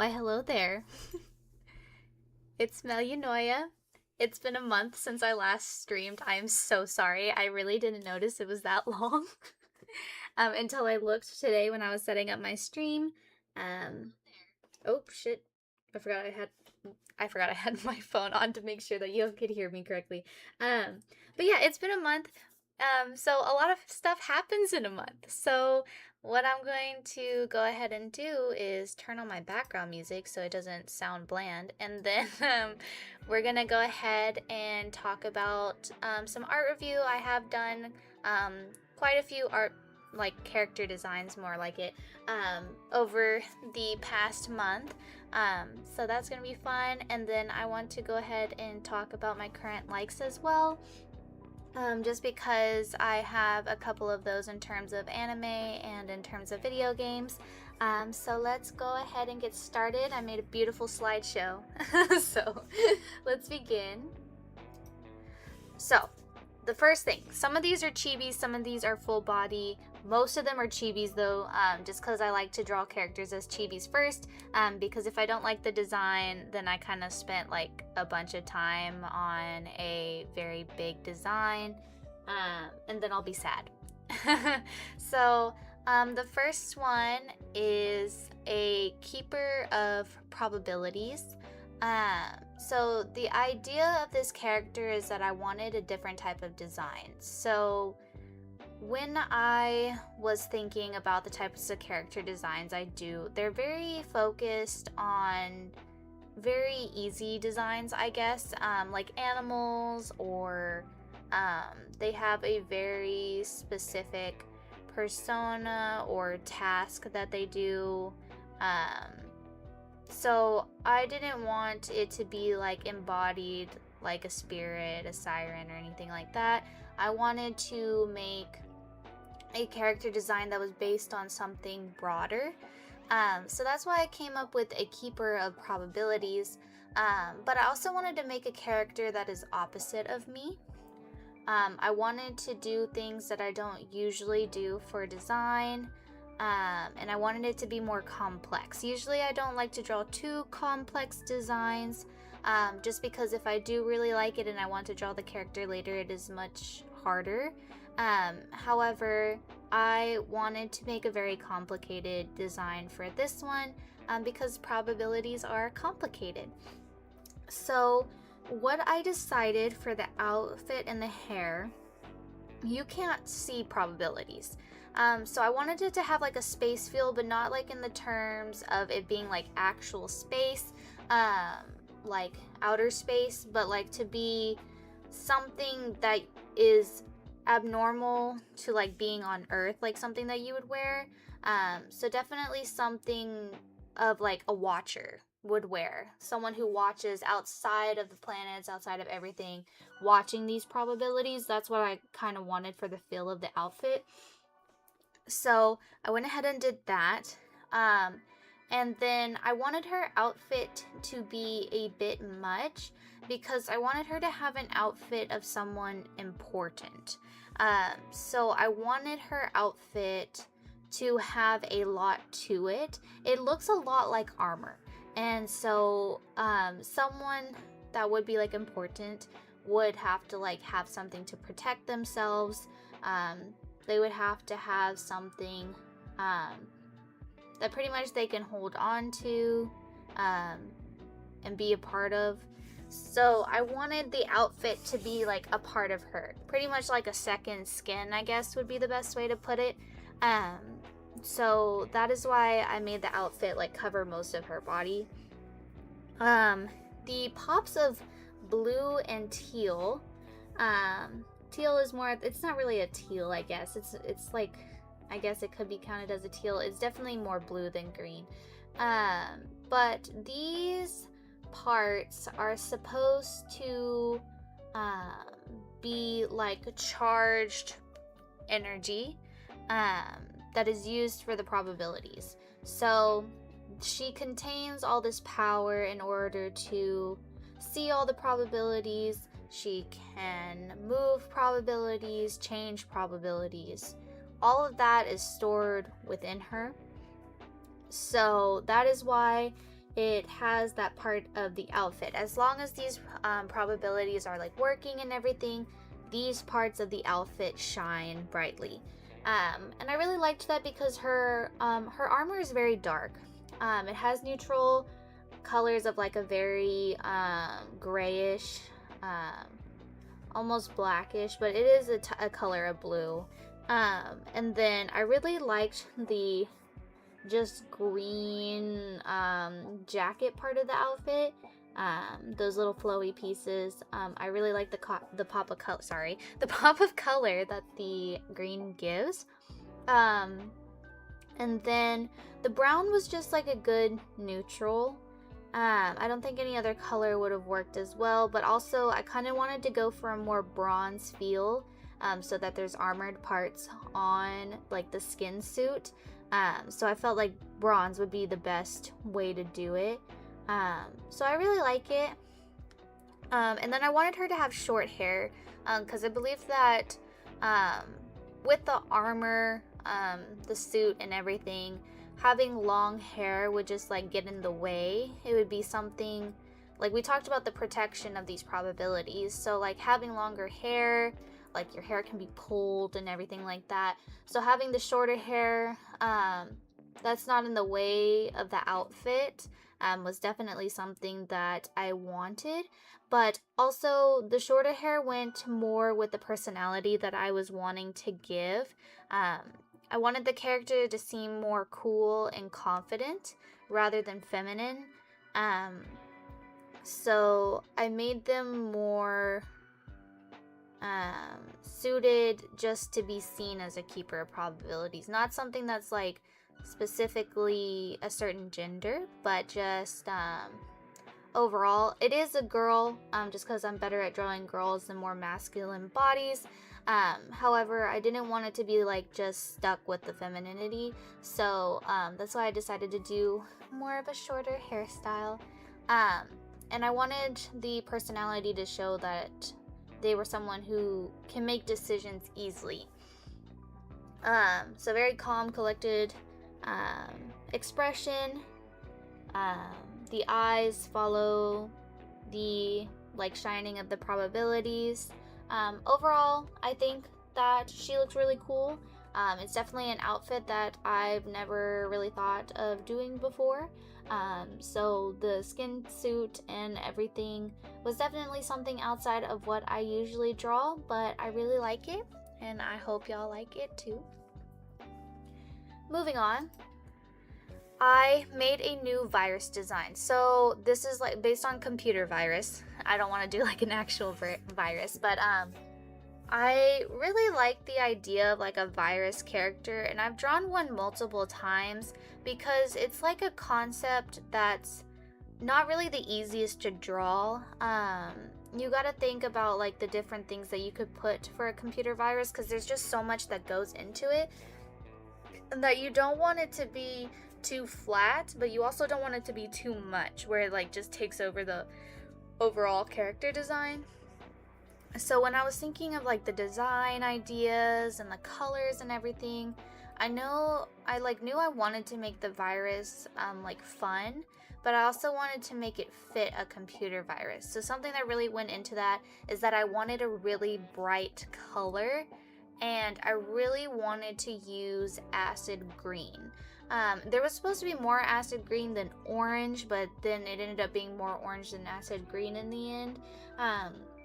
Why, hello there. It's Melunoya. It's been a month since I last streamed. I am so sorry. I really didn't notice it was that long until I looked today when I was setting up my stream. Um, oh shit! I forgot I had my phone on to make sure that you could hear me correctly. But yeah, it's been a month. So a lot of stuff happens in a month. So what I'm going to go ahead and do is turn on my background music so it doesn't sound bland, and then we're gonna go ahead and talk about some art review. I have done quite a few art, like character designs, more like it, over the past month. So that's gonna be fun. And then I want to go ahead and talk about my current likes as well. Just because I have a couple of those in terms of anime and in terms of video games. So let's go ahead and get started. I made a beautiful slideshow. So let's begin. So the first thing, some of these are chibis, some of these are full body. Most of them are chibis though, just because I like to draw characters as chibis first, because if I don't like the design, then I kind of spent like a bunch of time on a very big design, and then I'll be sad. So the first one is a keeper of probabilities. So the idea of this character is that I wanted a different type of design. So when I was thinking about the types of character designs I do, they're very focused on very easy designs, I guess, like animals, or they have a very specific persona or task that they do. So I didn't want it to be like embodied like a spirit, a siren, or anything like that. I wanted to make a character design that was based on something broader. So that's why I came up with a keeper of probabilities. But I also wanted to make a character that is opposite of me. I wanted to do things that I don't usually do for design. And I wanted it to be more complex. Usually I don't like to draw too complex designs, just because if I do really like it and I want to draw the character later, it is much harder. However, I wanted to make a very complicated design for this one, because probabilities are complicated. So what I decided for the outfit and the hair, you can't see probabilities. So I wanted it to have like a space feel, but not like in the terms of it being like actual space, like outer space, but like to be something that is abnormal to like being on Earth, like something that you would wear. So definitely something of like a watcher would wear, someone who watches outside of the planets, outside of everything, watching these probabilities. That's what I kind of wanted for the feel of the outfit. So I went ahead and did that. And then I wanted her outfit to be a bit much, because I wanted her to have an outfit of someone important. So I wanted her outfit to have a lot to it. It looks a lot like armor. And so someone that would be like important would have to like have something to protect themselves. They would have to have something that pretty much they can hold on to, and be a part of. So I wanted the outfit to be like a part of her, pretty much like a second skin, I guess would be the best way to put it. So that is why I made the outfit like cover most of her body. The pops of blue and teal. Teal is more, it's not really a teal, I guess. It's like, I guess it could be counted as a teal. It's definitely more blue than green. But these parts are supposed to be like charged energy that is used for the probabilities. So she contains all this power in order to see all the probabilities. She can move probabilities, change probabilities. All of that is stored within her. So that is why it has that part of the outfit. As long as these probabilities are like working and everything, these parts of the outfit shine brightly. And I really liked that because her armor is very dark. It has neutral colors of like a very grayish, almost blackish, but it is a color of blue. And then I really liked the just green jacket part of the outfit. Those little flowy pieces. I really like the pop of color. Sorry, the pop of color that the green gives. And then the brown was just like a good neutral. I don't think any other color would have worked as well, but also I kind of wanted to go for a more bronze feel, so that there's armored parts on like the skin suit. So I felt like bronze would be the best way to do it. So I really like it. And then I wanted her to have short hair, because I believe that with the armor, the suit and everything, having long hair would just like get in the way. It would be something like we talked about the protection of these probabilities. So like having longer hair, like your hair can be pulled and everything like that. So having the shorter hair, that's not in the way of the outfit, was definitely something that I wanted. But also the shorter hair went more with the personality that I was wanting to give. I wanted the character to seem more cool and confident rather than feminine. So I made them more suited just to be seen as a keeper of probabilities. Not something that's like specifically a certain gender, but just overall. It is a girl, just because I'm better at drawing girls than more masculine bodies. However, I didn't want it to be like just stuck with the femininity, so that's why I decided to do more of a shorter hairstyle. And I wanted the personality to show that they were someone who can make decisions easily. So very calm, collected expression. The eyes follow the like shining of the probabilities. Overall, I think that she looks really cool. It's definitely an outfit that I've never really thought of doing before. So the skin suit and everything was definitely something outside of what I usually draw, but I really like it, and I hope y'all like it too. Moving on, I made a new virus design. So this is like based on computer virus. I don't want to do like an actual virus, but I really like the idea of like a virus character, and I've drawn one multiple times because it's like a concept that's not really the easiest to draw. You gotta think about like the different things that you could put for a computer virus, because there's just so much that goes into it, and that you don't want it to be too flat, but you also don't want it to be too much where it like just takes over the overall character design. So when I was thinking of like the design ideas and the colors and everything, I knew I wanted to make the virus like fun, but I also wanted to make it fit a computer virus. So something that really went into that is that I wanted a really bright color, and I really wanted to use acid green. There was supposed to be more acid green than orange, but then it ended up being more orange than acid green in the end.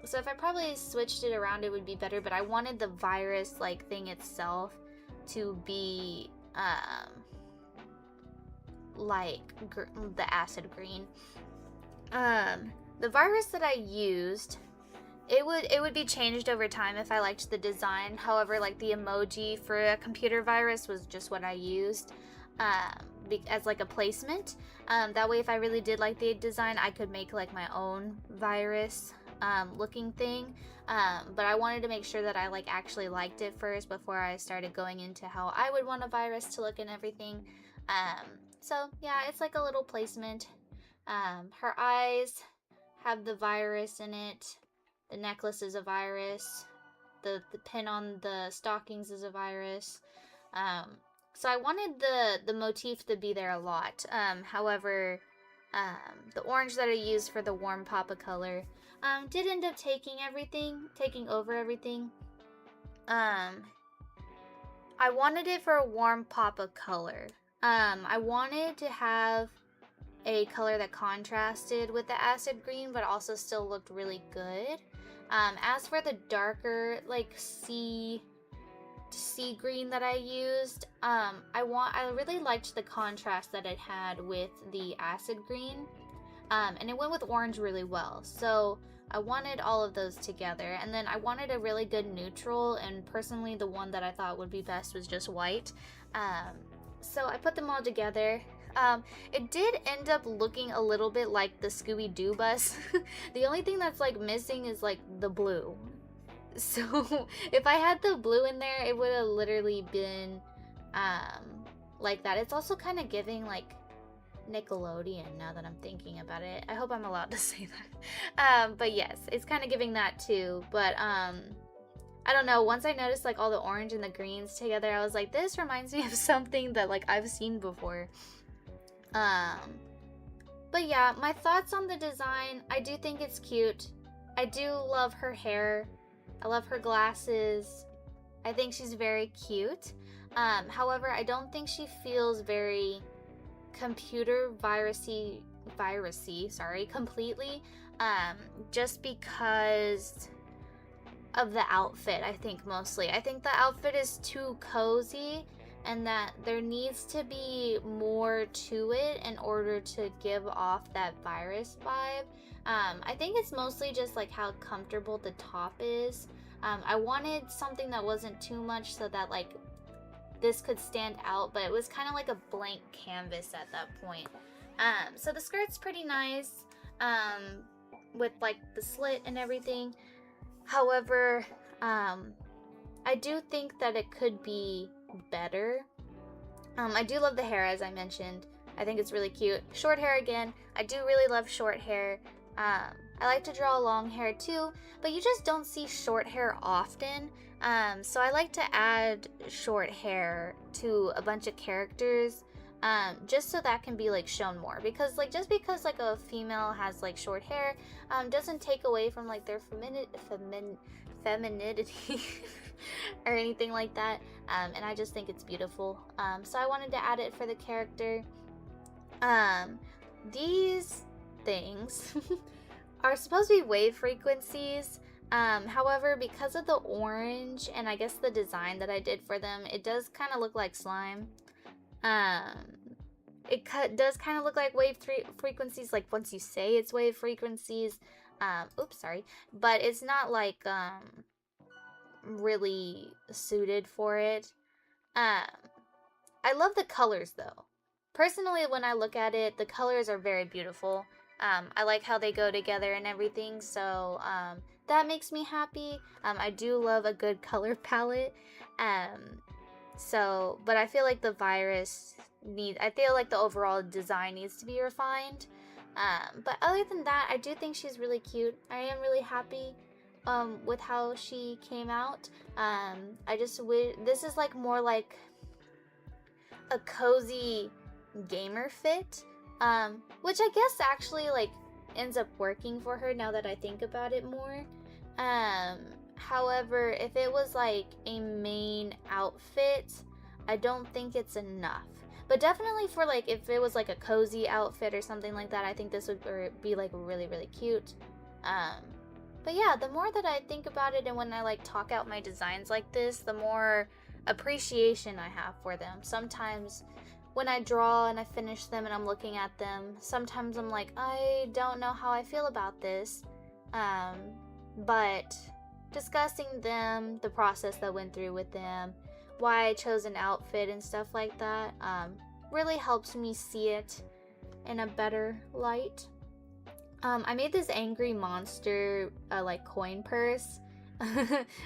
So if I probably switched it around, it would be better, but I wanted the virus like thing itself to be like the acid green. The virus that I used, it would be changed over time if I liked the design. However, like the emoji for a computer virus was just what I used as like a placement. That way if I really did like the design, I could make like my own virus looking thing. But I wanted to make sure that I like actually liked it first before I started going into how I would want a virus to look and everything. So yeah, it's like a little placement. Her eyes have the virus in it. The necklace is a virus. The pin on the stockings is a virus. So I wanted the motif to be there a lot. However, The orange that I used for the warm papa color did end up taking over everything. I wanted it for a warm papa color. I wanted to have a color that contrasted with the acid green, but also still looked really good. As for the darker, like sea green that I used, I really liked the contrast that it had with the acid green, and it went with orange really well. So I wanted all of those together, and then I wanted a really good neutral, and personally the one that I thought would be best was just white. So I put them all together. It did end up looking a little bit like the Scooby-Doo bus. The only thing that's like missing is like the blue. So if I had the blue in there, it would have literally been like that. It's also kind of giving like Nickelodeon now that I'm thinking about it. I hope I'm allowed to say that. But yes, it's kind of giving that too. But I don't know, once I noticed like all the orange and the greens together, I was like, this reminds me of something that like I've seen before. But yeah, my thoughts on the design, I do think it's cute. I do love her hair. I love her glasses. I think she's very cute. However, I don't think she feels very computer virusy, completely. Just because of the outfit, I think mostly. I think the outfit is too cozy, and that there needs to be more to it in order to give off that virus vibe. I think it's mostly just like how comfortable the top is. I wanted something that wasn't too much so that like this could stand out, but it was kind of like a blank canvas at that point. So the skirt's pretty nice, with like the slit and everything. However, I do think that it could be better. I do love the hair, as I mentioned. I think it's really cute. Short hair again. I do really love short hair. I like to draw long hair too, but you just don't see short hair often. So I like to add short hair to a bunch of characters, just so that can be like shown more. Because like just because like a female has like short hair, doesn't take away from like their femininity or anything like that. And I just think it's beautiful. So I wanted to add it for the character. These things are supposed to be wave frequencies. However, because of the orange and I guess the design that I did for them, it does kind of look like slime. It does kind of look like wave frequencies, like once you say it's wave frequencies. Oops, sorry. But it's not like really suited for it. I love the colors though. Personally, when I look at it, the colors are very beautiful. I like how they go together and everything, so that makes me happy. I do love a good color palette. But I feel like the I feel like the overall design needs to be refined. But other than that, I do think she's really cute. I am really happy with how she came out. I just wish this is like more like a cozy gamer fit, which I guess actually like ends up working for her now that I think about it more. However, if it was like a main outfit, I don't think it's enough. But definitely for like if it was like a cozy outfit or something like that, I think this would be like really, really cute. But yeah, the more that I think about it and when I like talk out my designs like this, the more appreciation I have for them. Sometimes when I draw and I finish them and I'm looking at them, sometimes I'm like, I don't know how I feel about this. But discussing them, the process that went through with them, why I chose an outfit and stuff like that, really helps me see it in a better light. I made this angry monster like coin purse,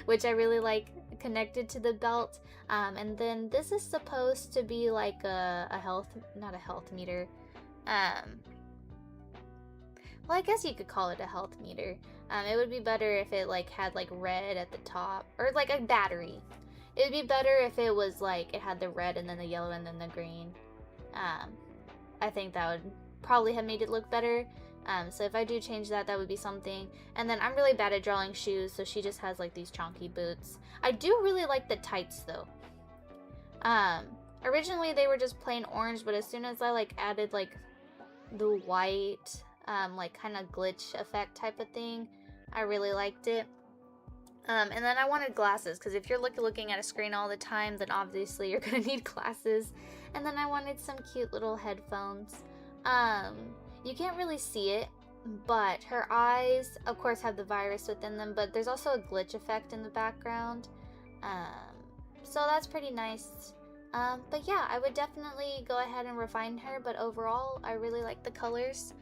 which I really like, connected to the belt. And then this is supposed to be like a health, not a health meter. Well, I guess you could call it a health meter. It would be better if it like had like red at the top, or like a battery. It would be better if it was like it had the red and then the yellow and then the green. I think that would probably have made it look better. So if I do change that, that would be something. And then I'm really bad at drawing shoes, so she just has like these chunky boots. I do really like the tights though. Originally they were just plain orange, but as soon as I like added like the white, like kind of glitch effect type of thing, I really liked it. And then I wanted glasses, because if you're looking at a screen all the time, then obviously you're gonna need glasses. And then I wanted some cute little headphones. You can't really see it, but her eyes, of course, have the virus within them, but there's also a glitch effect in the background. So that's pretty nice. But yeah, I would definitely go ahead and refine her, but overall, I really like the colors.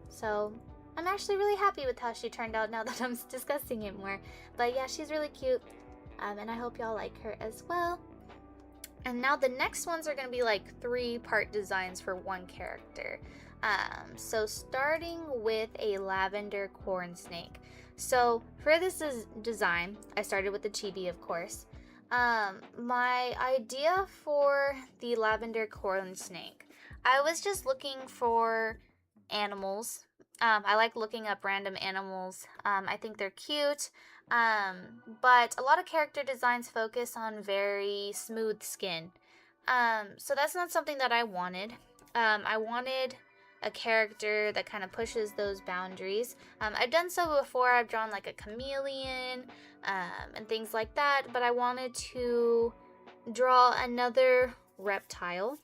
So I'm actually really happy with how she turned out now that I'm discussing it more. But yeah, she's really cute, and I hope y'all like her as well. And now the next ones are going to be like 3-part designs for one character. So starting with a lavender corn snake. So for this design, I started with the chibi, of course. My idea for the lavender corn snake, I was just looking for animals. I like looking up random animals. I think they're cute. But a lot of character designs focus on very smooth skin. So that's not something that I wanted. I wanted a character that kind of pushes those boundaries. I've done so before. I've drawn like a chameleon, and things like that, but I wanted to draw another reptile.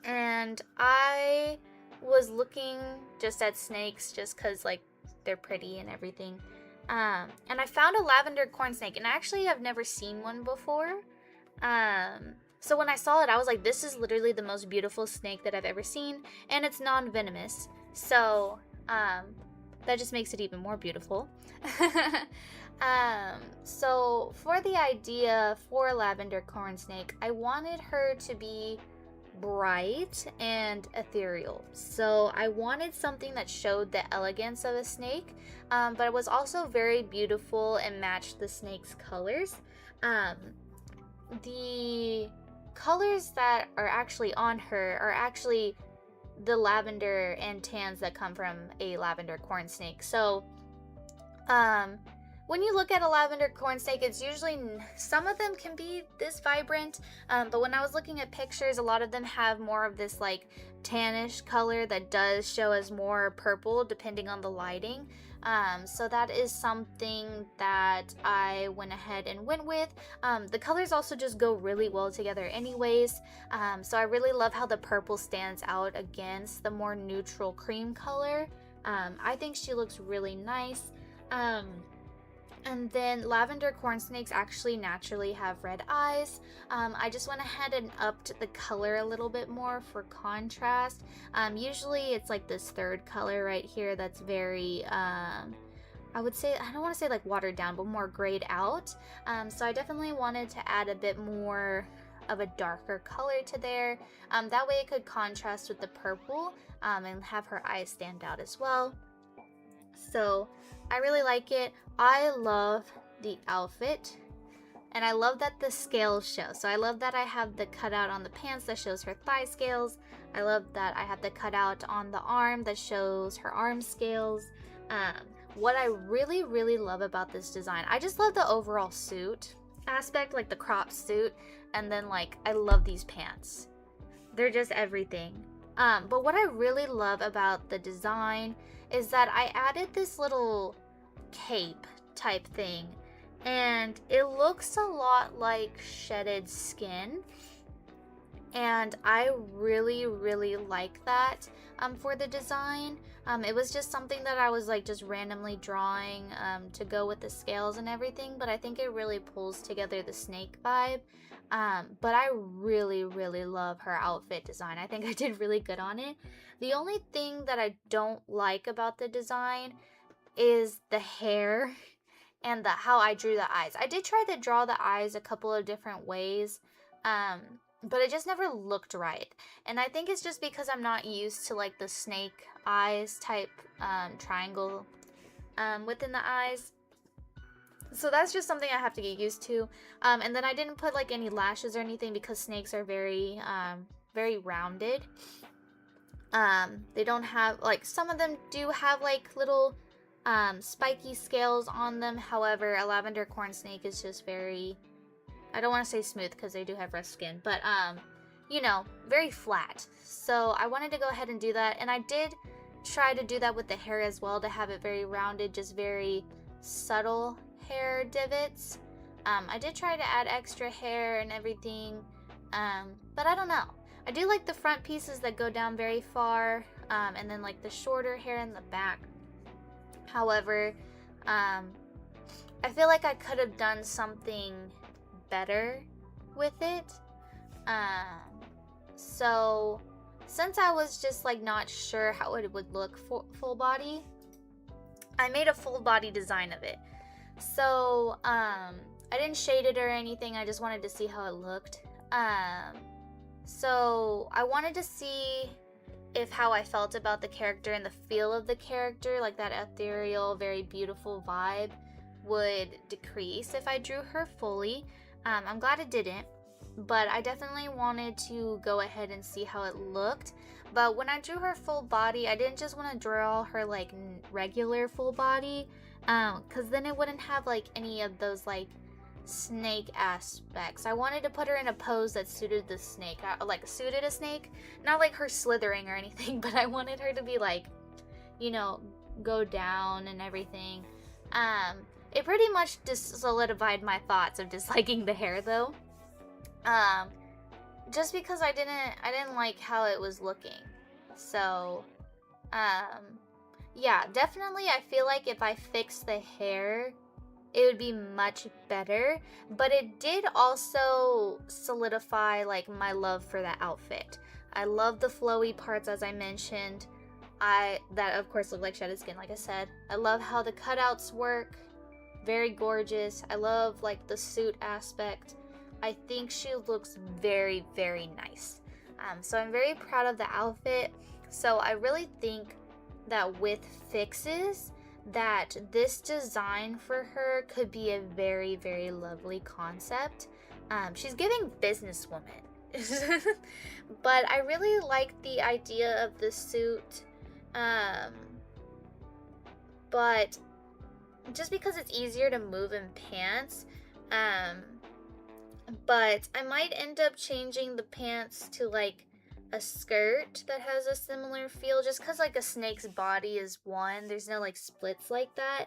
And I was looking just at snakes just because like they're pretty and everything. And I found a lavender corn snake, and actually I've never seen one before. So when I saw it, I was like, this is literally the most beautiful snake that I've ever seen, and it's non-venomous. So that just makes it even more beautiful. So for the idea for lavender corn snake, I wanted her to be bright and ethereal. So I wanted something that showed the elegance of a snake, but it was also very beautiful and matched the snake's colors. The colors that are actually on her are actually the lavender and tans that come from a lavender corn snake. So when you look at a lavender corn snake, it's usually, some of them can be this vibrant, but when I was looking at pictures, a lot of them have more of this like tannish color that does show as more purple depending on the lighting. So that is something that I went ahead and went with. The colors also just go really well together anyways. So I really love how the purple stands out against the more neutral cream color. I think she looks really nice. And then lavender corn snakes actually naturally have red eyes. I just went ahead and upped the color a little bit more for contrast. Usually it's like this third color right here that's very, I would say, I don't want to say like watered down, but more grayed out. So I definitely wanted to add a bit more of a darker color to there. That way it could contrast with the purple, and have her eyes stand out as well. So I really like it. I love the outfit, and I love that the scales show. So I love that I have the cutout on the pants that shows her thigh scales. I love that I have the cutout on the arm that shows her arm scales. What I really, really love about this design, I just love the overall suit aspect, like the crop suit, and then like I love these pants. They're just everything. But what I really love about the design is that I added this little cape type thing, and it looks a lot like shedded skin, and I really, really like that for the design. It was just something that I was like just randomly drawing to go with the scales and everything, but I think it really pulls together the snake vibe. But I really, really love her outfit design. I think I did really good on it. The only thing that I don't like about the design is the hair and how I drew the eyes. I did try to draw the eyes a couple of different ways, but it just never looked right. And I think it's just because I'm not used to like the snake eyes type triangle within the eyes. So that's just something I have to get used to. And then I didn't put like any lashes or anything because snakes are very, very rounded. They don't have, like, some of them do have like little spiky scales on them. However, a lavender corn snake is just very, I don't want to say smooth because they do have rough skin, but you know, very flat. So I wanted to go ahead and do that, and I did try to do that with the hair as well, to have it very rounded, just very subtle hair divots. I did try to add extra hair and everything, but I don't know. I do like the front pieces that go down very far, and then like the shorter hair in the back. However, I feel like I could have done something better with it. So since I was just like not sure how it would look full body, I made a full body design of it. So I didn't shade it or anything. I just wanted to see how it looked. So I wanted to see if how I felt about the character and the feel of the character, like that ethereal, very beautiful vibe, would decrease if I drew her fully. I'm glad it didn't, but I definitely wanted to go ahead and see how it looked. But when I drew her full body, I didn't just want to draw her like regular full body, because then it wouldn't have like any of those like snake aspects. I wanted to put her in a pose that suited the snake, like suited a snake, not like her slithering or anything, but I wanted her to be like, you know, go down and everything. It pretty much just solidified my thoughts of disliking the hair though. Just because I didn't like how it was looking. So, yeah, definitely I feel like if I fixed the hair, it would be much better. But it did also solidify like my love for that outfit. I love the flowy parts, as I mentioned. That of course look like shedded skin, like I said. I love how the cutouts work. Very gorgeous. I love like the suit aspect. I think she looks very, very nice. So I'm very proud of the outfit. So I really think that with fixes, that this design for her could be a very, very lovely concept. She's giving businesswoman. But I really like the idea of the suit. But just because it's easier to move in pants, but I might end up changing the pants to like a skirt that has a similar feel, just because like a snake's body is one, there's no like splits like that.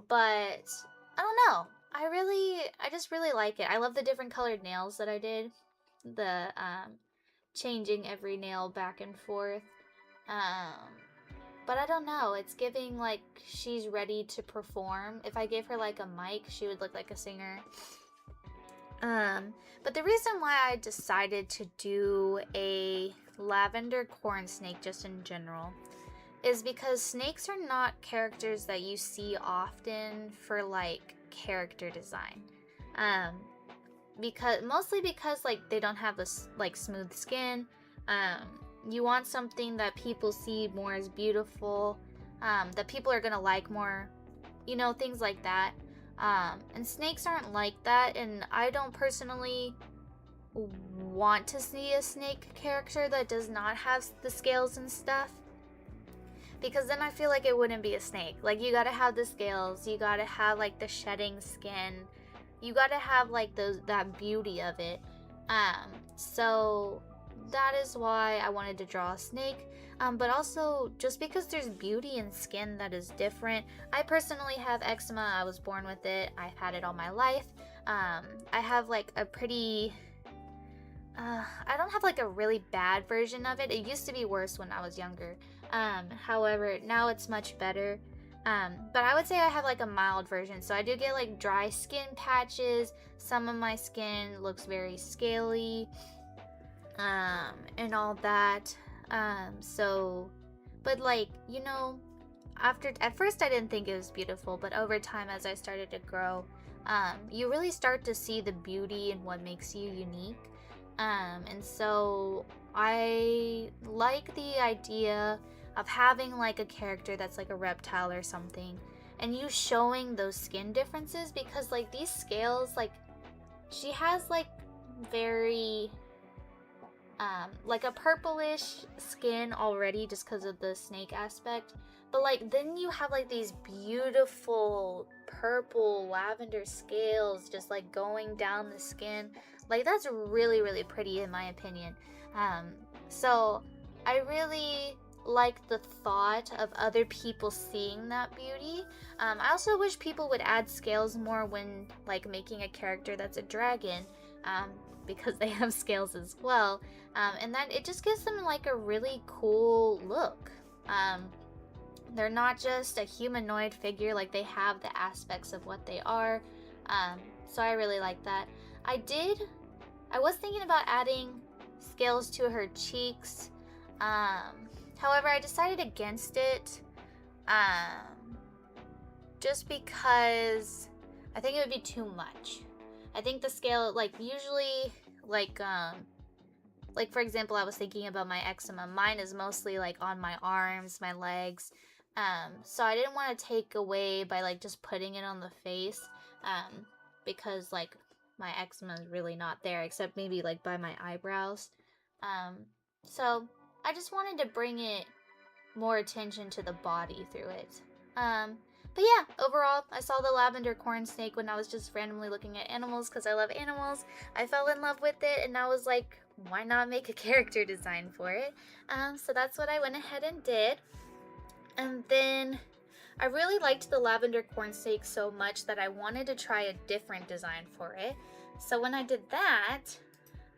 But I don't know, I just really like it. I love the different colored nails that I did, the changing every nail back and forth. But I don't know, it's giving like she's ready to perform. If I gave her like a mic, she would look like a singer. But the reason why I decided to do a lavender corn snake just in general is because snakes are not characters that you see often for like character design. Mostly because like they don't have this like smooth skin. You want something that people see more as beautiful, that people are gonna like more, you know, things like that. And snakes aren't like that, and I don't personally want to see a snake character that does not have the scales and stuff, because then I feel like it wouldn't be a snake. Like, you gotta have the scales, you gotta have like the shedding skin, you gotta have like that beauty of it. So that is why I wanted to draw a snake. But also just because there's beauty in skin that is different. I personally have eczema. I was born with it. I've had it all my life. I have like a pretty I don't have like a really bad version of it. It used to be worse when I was younger. However, now it's much better. But I would say I have like a mild version. So I do get like dry skin patches. Some of my skin looks very scaly, and all that. But like, you know, at first I didn't think it was beautiful, but over time as I started to grow, you really start to see the beauty in what makes you unique. And so I like the idea of having like a character that's like a reptile or something, and you showing those skin differences, because like these scales, like she has like very like a purplish skin already just because of the snake aspect. But like then you have like these beautiful purple lavender scales just like going down the skin. Like that's really, really pretty in my opinion. So I really like the thought of other people seeing that beauty. I also wish people would add scales more when like making a character that's a dragon, because they have scales as well, and that it just gives them like a really cool look. They're not just a humanoid figure, like they have the aspects of what they are. So I really like that. I was thinking about adding scales to her cheeks. However, I decided against it. Just because I think it would be too much. I think the scale, like usually, like for example, I was thinking about my eczema. Mine is mostly like on my arms, my legs. So I didn't want to take away by like just putting it on the face, because like my eczema is really not there except maybe like by my eyebrows. So I just wanted to bring it more attention to the body through it. But yeah, overall, I saw the lavender corn snake when I was just randomly looking at animals because I love animals. I fell in love with it and I was like, why not make a character design for it? So that's what I went ahead and did. And then I really liked the lavender corn snake so much that I wanted to try a different design for it. So when I did that,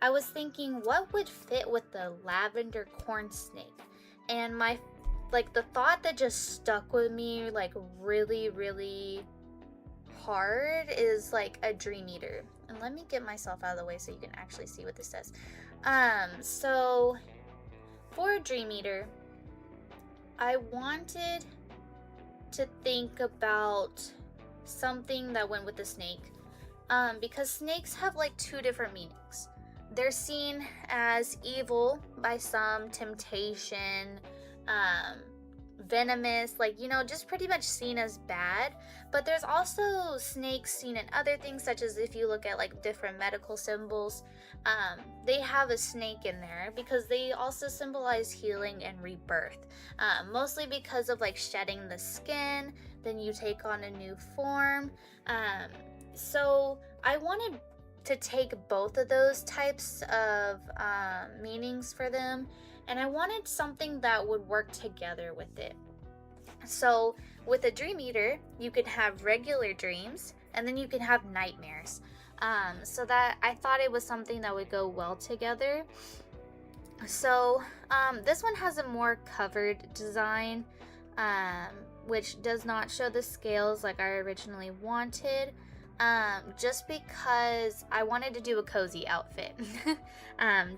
I was thinking what would fit with the lavender corn snake. And the thought that just stuck with me like really, really hard is like a dream eater. And let me get myself out of the way so you can actually see what this says. So for a dream eater, I wanted to think about something that went with the snake, because snakes have like two different meanings. They're seen as evil by some, temptation, venomous, like, you know, just pretty much seen as bad. But there's also snakes seen in other things, such as if you look at like different medical symbols, they have a snake in there because they also symbolize healing and rebirth, mostly because of like shedding the skin, then you take on a new form. So I wanted to take both of those types of meanings for them, and I wanted something that would work together with it. So with a dream eater, you can have regular dreams and then you can have nightmares. So that I thought it was something that would go well together. So this one has a more covered design, which does not show the scales like I originally wanted. Just because I wanted to do a cozy outfit.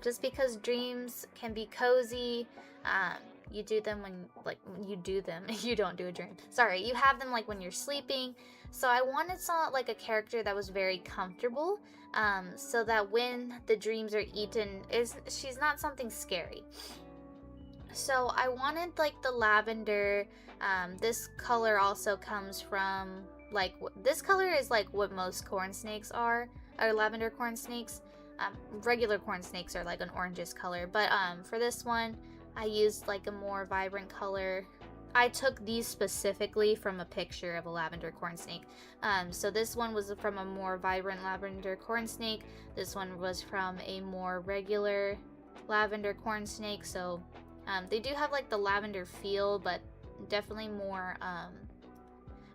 Just because dreams can be cozy. You do them when, like, you do them. You don't do a dream. Sorry, you have them, like, when you're sleeping. So I wanted like a character that was very comfortable, so that when the dreams are eaten, she's not something scary. So I wanted, like, the lavender. This color also comes from, like, this color is, like, what most corn snakes are lavender corn snakes. Regular corn snakes are, like, an orangish color. But, for this one, I used like a more vibrant color. I took these specifically from a picture of a lavender corn snake. So this one was from a more vibrant lavender corn snake. This one was from a more regular lavender corn snake. So they do have like the lavender feel, but definitely more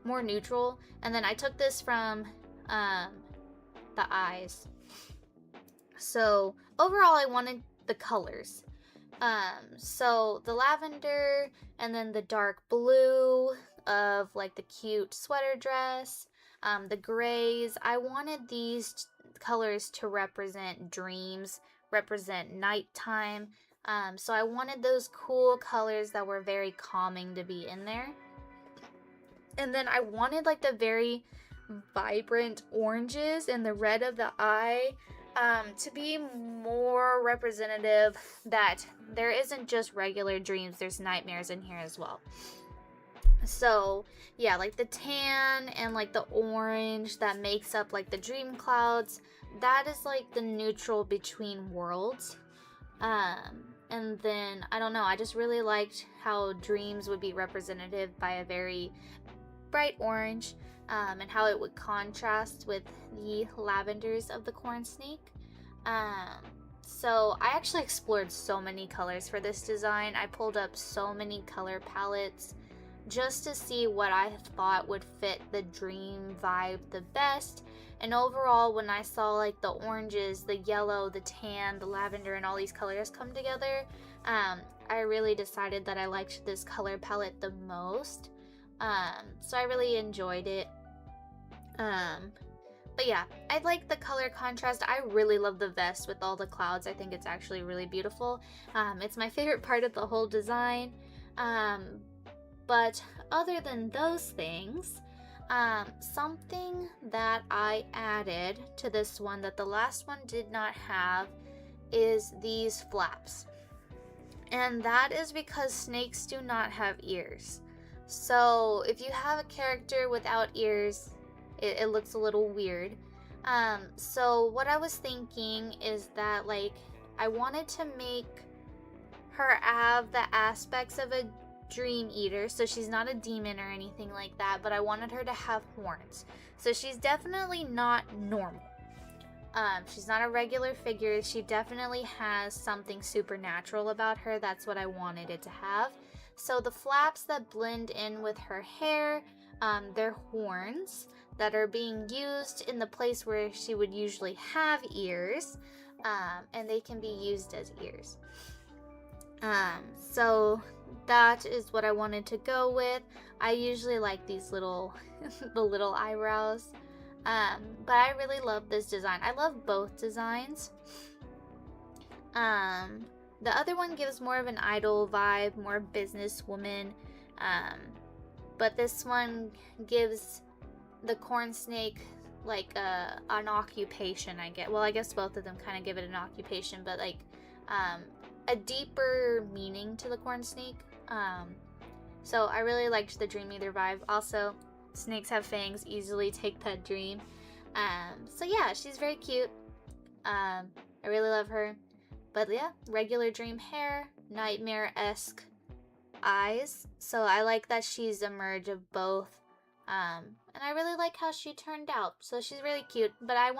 neutral. And then I took this from the eyes. So overall, I wanted the colors. So the lavender and then the dark blue of like the cute sweater dress, the grays. I wanted these colors to represent dreams, represent nighttime. So I wanted those cool colors that were very calming to be in there. And then I wanted like the very vibrant oranges and the red of the eye, to be more representative that there isn't just regular dreams, there's nightmares in here as well. So yeah, like the tan and like the orange that makes up like the dream clouds, that is like the neutral between worlds. And then, I don't know, I just really liked how dreams would be representative by a very bright orange, and how it would contrast with the lavenders of the corn snake. Um, so I actually explored so many colors for this design. I pulled up so many color palettes just to see what I thought would fit the dream vibe the best. And overall, when I saw like the oranges, the yellow, the tan, the lavender, and all these colors come together, I really decided that I liked this color palette the most. So I really enjoyed it. But yeah, I like the color contrast. I really love the vest with all the clouds. I think it's actually really beautiful. It's my favorite part of the whole design. But other than those things, something that I added to this one that the last one did not have is these flaps. And that is because snakes do not have ears. So if you have a character without ears, it looks a little weird. So what I was thinking is that, like, I wanted to make her have the aspects of a dream eater, so she's not a demon or anything like that, but I wanted her to have horns. So she's definitely not normal. She's not a regular figure. She definitely has something supernatural about her. That's what I wanted it to have. So the flaps that blend in with her hair, they're horns that are being used in the place where she would usually have ears, and they can be used as ears. So that is what I wanted to go with. I usually like these little, the little eyebrows, but I really love this design. I love both designs. The other one gives more of an idol vibe, more businesswoman, but this one gives the corn snake like an occupation, I guess. Well, I guess both of them kind of give it an occupation, but like a deeper meaning to the corn snake. So I really liked the Dream Eater vibe. Also, snakes have fangs, easily take that dream. So yeah, she's very cute. I really love her. But yeah, regular dream hair, nightmare-esque eyes. So I like that she's a merge of both. And I really like how she turned out. So she's really cute. But I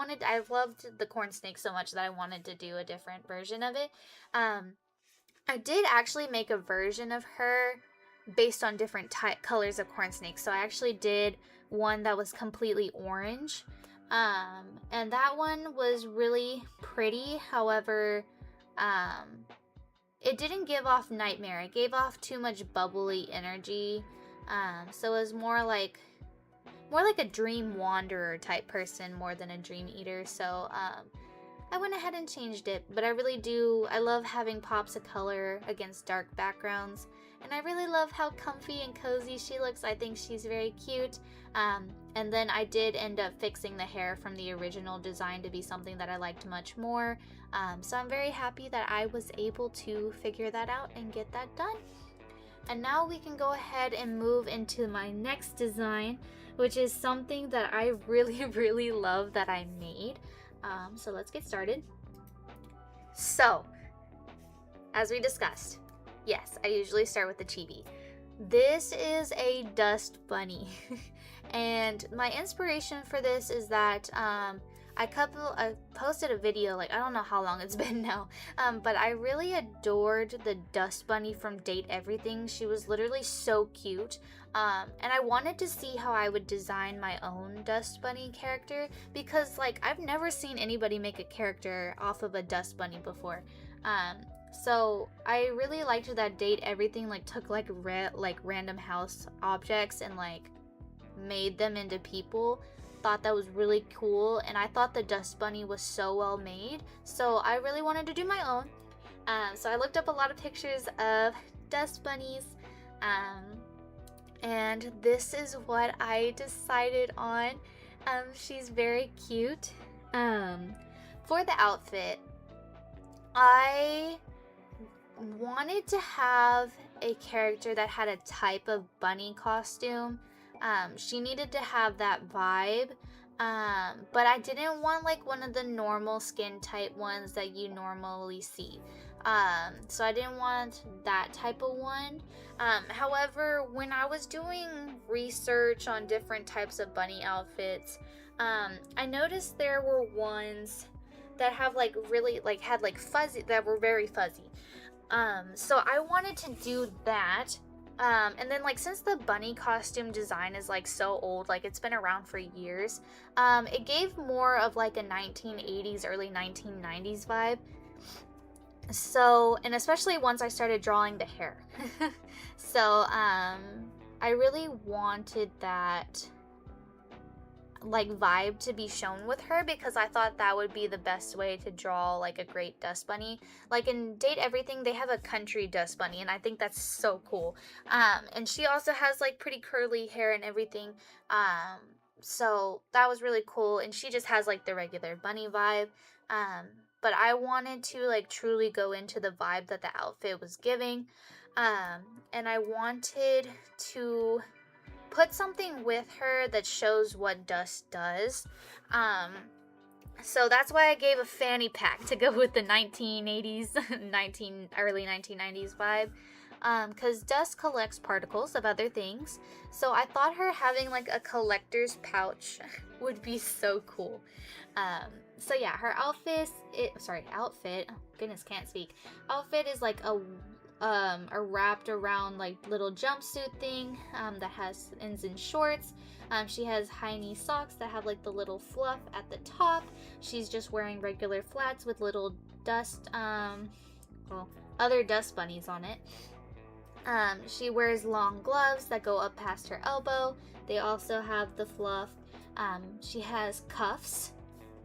loved the corn snake so much that I wanted to do a different version of it. I did actually make a version of her based on different colors of corn snake. So I actually did one that was completely orange. And that one was really pretty. However, it didn't give off nightmare. It gave off too much bubbly energy. So it was more like a dream wanderer type person more than a dream eater. So I went ahead and changed it, but I love having pops of color against dark backgrounds, and I really love how comfy and cozy she looks. I think she's very cute. And then I did end up fixing the hair from the original design to be something that I liked much more. So I'm very happy that I was able to figure that out and get that done. And now we can go ahead and move into my next design, which is something that I really, really love that I made. So let's get started. So, as we discussed, yes, I usually start with the chibi. This is a dust bunny. And my inspiration for this is that I posted a video, like, I don't know how long it's been now, but I really adored the dust bunny from Date Everything. She was literally so cute. And I wanted to see how I would design my own dust bunny character, because like I've never seen anybody make a character off of a dust bunny before. So I really liked that Date Everything like took like random house objects and like made them into people. Thought that was really cool, and I thought the dust bunny was so well made, so I really wanted to do my own. So I looked up a lot of pictures of dust bunnies, and this is what I decided on. She's very cute. For the outfit, I wanted to have a character that had a type of bunny costume. She needed to have that vibe, but I didn't want like one of the normal skin type ones that you normally see. So I didn't want that type of one. However, when I was doing research on different types of bunny outfits, I noticed there were ones that have like really like had like fuzzy, that were very fuzzy. So I wanted to do that. And then like since the bunny costume design is like so old, like it's been around for years, it gave more of like a 1980s, early 1990s vibe. So, and especially once I started drawing the hair. So, I really wanted that like vibe to be shown with her because I thought that would be the best way to draw like a great dust bunny. Like in Date Everything, they have a country dust bunny, and I think that's so cool. And she also has like pretty curly hair and everything. So that was really cool, and she just has like the regular bunny vibe. But I wanted to like truly go into the vibe that the outfit was giving. And I wanted to put something with her that shows what dust does. So that's why I gave a fanny pack to go with the 1980s, early 1990s vibe. Because dust collects particles of other things. So I thought her having like a collector's pouch would be so cool. So yeah, her outfit, outfit, oh goodness, can't speak. Outfit is like a wrapped around like little jumpsuit thing that has ends in shorts. She has high knee socks that have like the little fluff at the top. She's just wearing regular flats with little dust, other dust bunnies on it. She wears long gloves that go up past her elbow. They also have the fluff. She has cuffs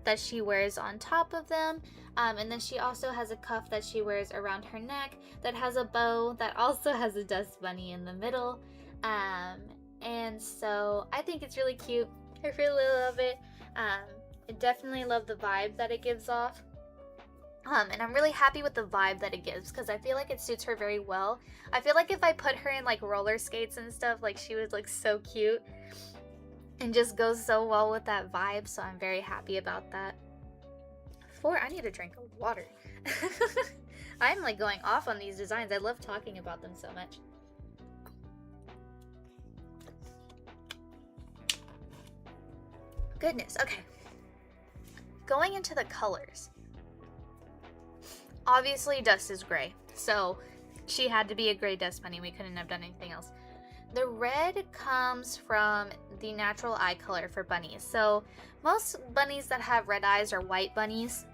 that she wears on top of them. And then she also has a cuff that she wears around her neck that has a bow that also has a dust bunny in the middle. And so I think it's really cute. I really love it. I definitely love the vibe that it gives off. And I'm really happy with the vibe that it gives because I feel like it suits her very well. I feel like if I put her in like roller skates and stuff, like she would look so cute and just goes so well with that vibe. So I'm very happy about that. I need a drink of water. I'm like going off on these designs. I love talking about them so much. Goodness, okay. Going into the colors. Obviously, dust is gray, so she had to be a gray dust bunny. We couldn't have done anything else. The red comes from the natural eye color for bunnies. So most bunnies that have red eyes are white bunnies.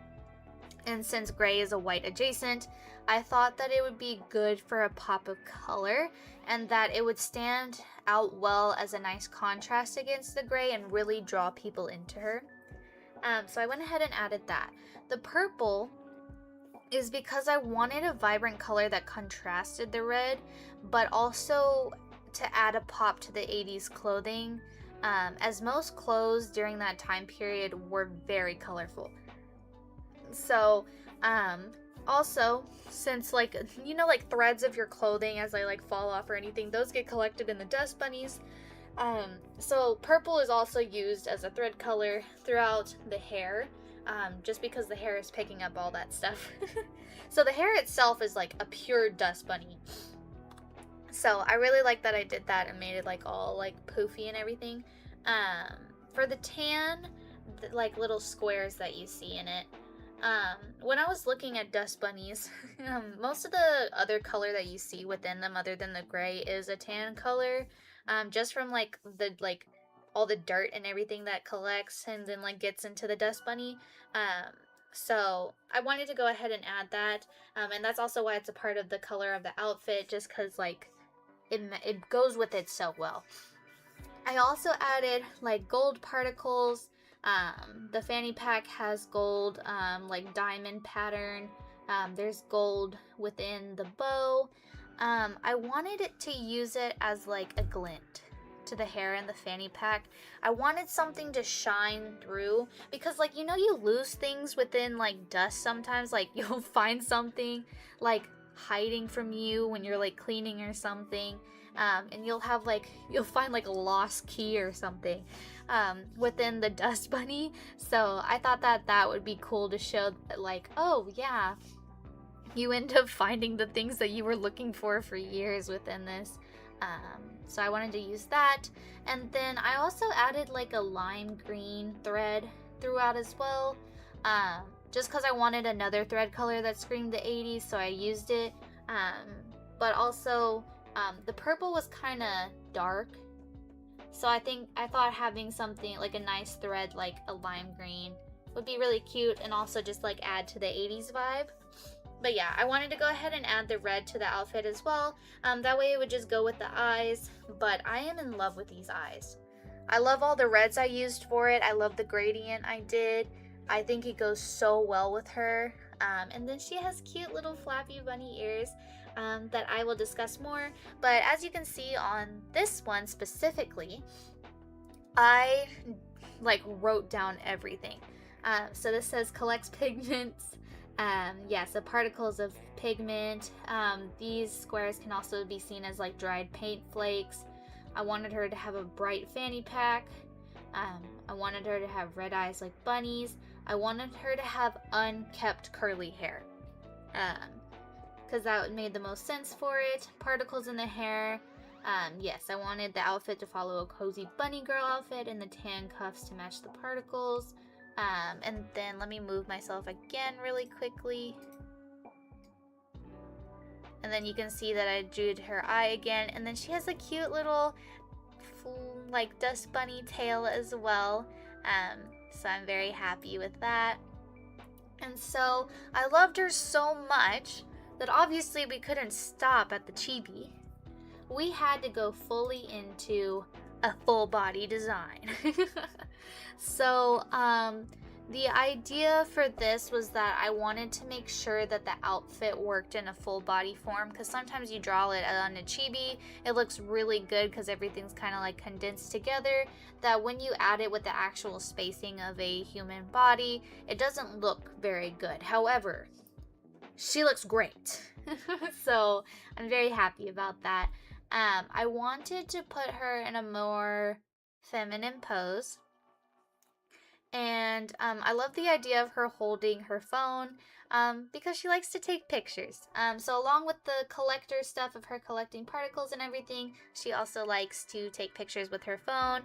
And since gray is a white adjacent, I thought that it would be good for a pop of color and that it would stand out well as a nice contrast against the gray and really draw people into her. So I went ahead and added that. The purple is because I wanted a vibrant color that contrasted the red, but also to add a pop to the 80s clothing, as most clothes during that time period were very colorful. So, also, since like, you know, like threads of your clothing as they like fall off or anything, those get collected in the dust bunnies. So purple is also used as a thread color throughout the hair, just because the hair is picking up all that stuff. So the hair itself is like a pure dust bunny. So I really like that I did that and made it like all like poofy and everything. For the tan, like little squares that you see in it. When I was looking at dust bunnies, most of the other color that you see within them other than the gray is a tan color, just from like the all the dirt and everything that collects and then like gets into the dust bunny. So I wanted to go ahead and add that, and that's also why it's a part of the color of the outfit, just because like it goes with it so well. I also added like gold particles. The fanny pack has gold, like diamond pattern. There's gold within the bow. I wanted it to use it as like a glint to the hair in the fanny pack. I wanted something to shine through because like, you know, you lose things within like dust sometimes. Like you'll find something like hiding from you when you're like cleaning or something. And you'll find like a lost key or something within the dust bunny. So I thought that would be cool to show that, like, oh yeah, you end up finding the things that you were looking for years within this. So I wanted to use that. And then I also added like a lime green thread throughout as well. Just because I wanted another thread color that screamed the 80s, so I used it. But also, the purple was kind of dark. So I thought having something like a nice thread like a lime green would be really cute and also just like add to the 80s vibe. But yeah, I wanted to go ahead and add the red to the outfit as well. That way it would just go with the eyes. But I am in love with these eyes. I love all the reds I used for it. I love the gradient I did. I think it goes so well with her. And then she has cute little flappy bunny ears that I will discuss more. But as you can see on this one specifically, I like wrote down everything. So this says collects pigments. So particles of pigment. These squares can also be seen as like dried paint flakes. I wanted her to have a bright fanny pack. I wanted her to have red eyes like bunnies. I wanted her to have unkept curly hair. Because that made the most sense for it. Particles in the hair. Yes, I wanted the outfit to follow a cozy bunny girl outfit and the tan cuffs to match the particles. And then let me move myself again really quickly. And then you can see that I drew her eye again. And then she has a cute little like dust bunny tail as well. So I'm very happy with that. And so I loved her so much that obviously we couldn't stop at the chibi. We had to go fully into a full body design. So the idea for this was that I wanted to make sure that the outfit worked in a full body form, because sometimes you draw it on a chibi, it looks really good because everything's kind of like condensed together, that when you add it with the actual spacing of a human body, it doesn't look very good. However, she looks great. So I'm very happy about that. I wanted to put her in a more feminine pose. And I love the idea of her holding her phone because she likes to take pictures. So along with the collector stuff of her collecting particles and everything, she also likes to take pictures with her phone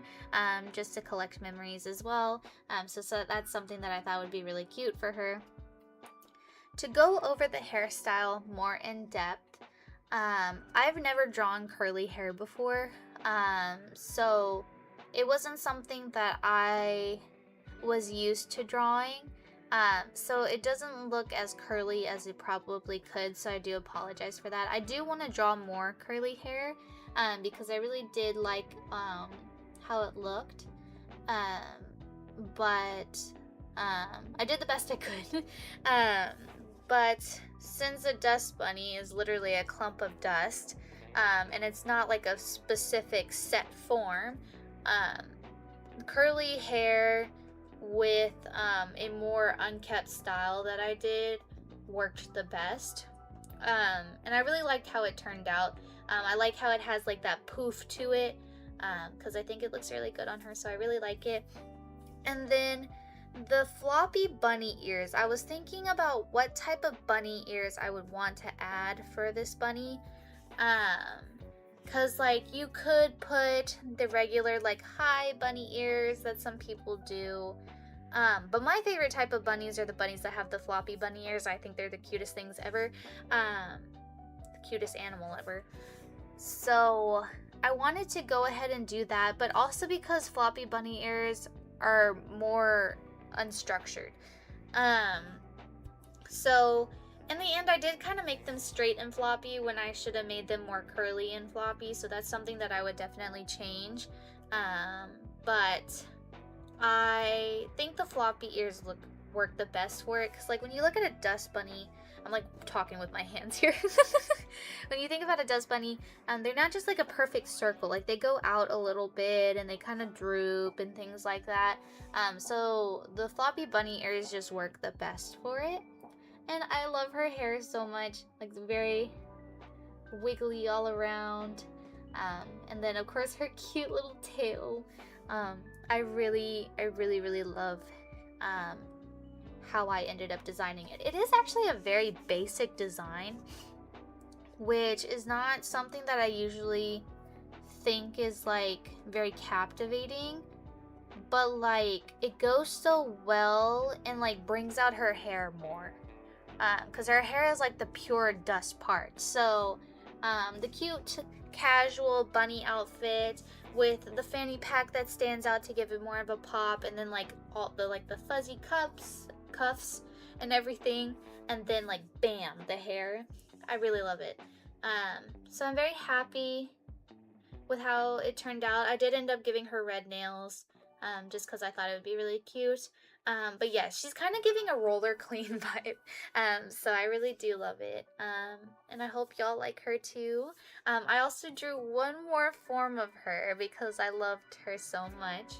just to collect memories as well. So that's something that I thought would be really cute for her. To go over the hairstyle more in depth, I've never drawn curly hair before, so it wasn't something that I was used to drawing, so it doesn't look as curly as it probably could, so I do apologize for that. I do want to draw more curly hair because I really did like how it looked, but I did the best I could. But since a dust bunny is literally a clump of dust, and it's not like a specific set form, curly hair with a more unkept style that I did worked the best. And I really liked how it turned out. I like how it has like that poof to it, because I think it looks really good on her, so I really like it. And then the floppy bunny ears. I was thinking about what type of bunny ears I would want to add for this bunny. Cause like you could put the regular like high bunny ears that some people do. But my favorite type of bunnies are the bunnies that have the floppy bunny ears. I think they're the cutest things ever. The cutest animal ever. So I wanted to go ahead and do that, but also because floppy bunny ears are more unstructured. So in the end I did kind of make them straight and floppy when I should have made them more curly and floppy, so that's something that I would definitely change. But I think the floppy ears work the best for it, because like when you look at a dust bunny, I'm like talking with my hands here. When you think about a dust bunny, they're not just like a perfect circle. Like they go out a little bit and they kind of droop and things like that. So the floppy bunny ears just work the best for it. And I love her hair so much. Like very wiggly all around. And then of course her cute little tail. I really love how I ended up designing it. It is actually a very basic design, which is not something that I usually think is like very captivating, but like it goes so well and like brings out her hair more, because her hair is like the pure dust part. So the cute casual bunny outfit with the fanny pack that stands out to give it more of a pop, and then like all the fuzzy cuffs and everything, and then like bam, the hair. I really love it. So I'm very happy with how it turned out. I did end up giving her red nails, just because I thought it would be really cute. But yeah, she's kind of giving a roller clean vibe. So I really do love it. And I hope y'all like her too. I also drew one more form of her because I loved her so much.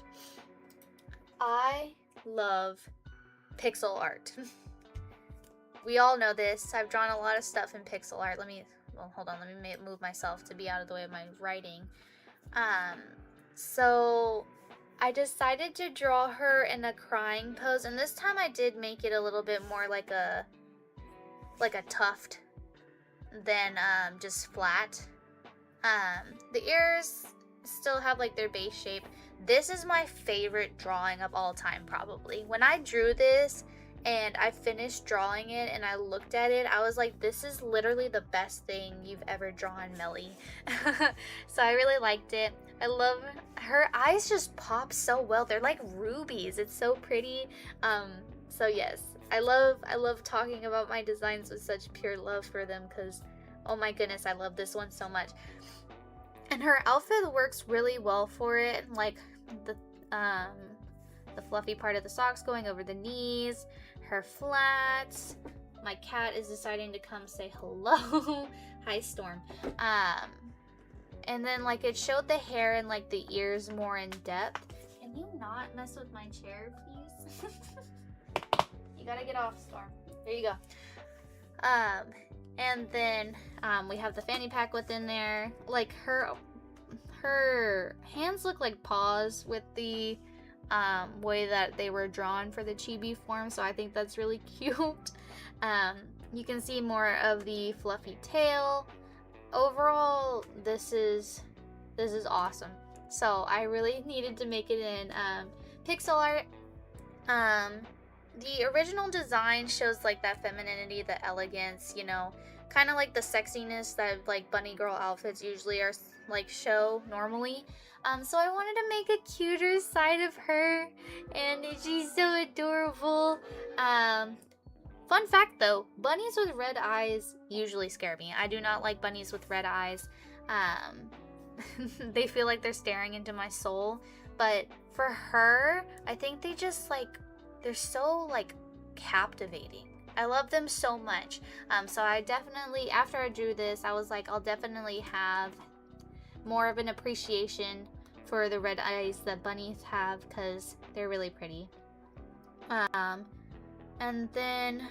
I love pixel art. We all know this. I've drawn a lot of stuff in pixel art. Hold on, let me move myself to be out of the way of my writing. So I decided to draw her in a crying pose, and this time I did make it a little bit more like a tuft than just flat. The ears still have like their base shape. This is my favorite drawing of all time, probably. When I drew this and I finished drawing it and I looked at it, I was like, this is literally the best thing you've ever drawn, Melly. So I really liked it. I love her eyes, just pop so well. They're like rubies. It's so pretty. So yes, I love talking about my designs with such pure love for them, because oh my goodness, I love this one so much. And her outfit works really well for it, like the fluffy part of the socks going over the knees, her flats. My cat is deciding to come say hello. Hi, Storm. And then like it showed the hair and like the ears more in depth. Can you not mess with my chair, please? You gotta get off, Storm. There you go. And then we have the fanny pack within there. Like her hands look like paws with the way that they were drawn for the chibi form, so I think that's really cute. You can see more of the fluffy tail. Overall, this is awesome. So I really needed to make it in pixel art. The original design shows like that femininity, the elegance, you know, kind of like the sexiness that like bunny girl outfits usually are like show normally. So I wanted to make a cuter side of her, and she's so adorable. Fun fact though, bunnies with red eyes usually scare me. I do not like bunnies with red eyes. They feel like they're staring into my soul. But for her, I think they just like, they're so like captivating. I love them so much. So I definitely, after I drew this, I was like, I'll definitely have more of an appreciation for the red eyes that bunnies have, because they're really pretty. And then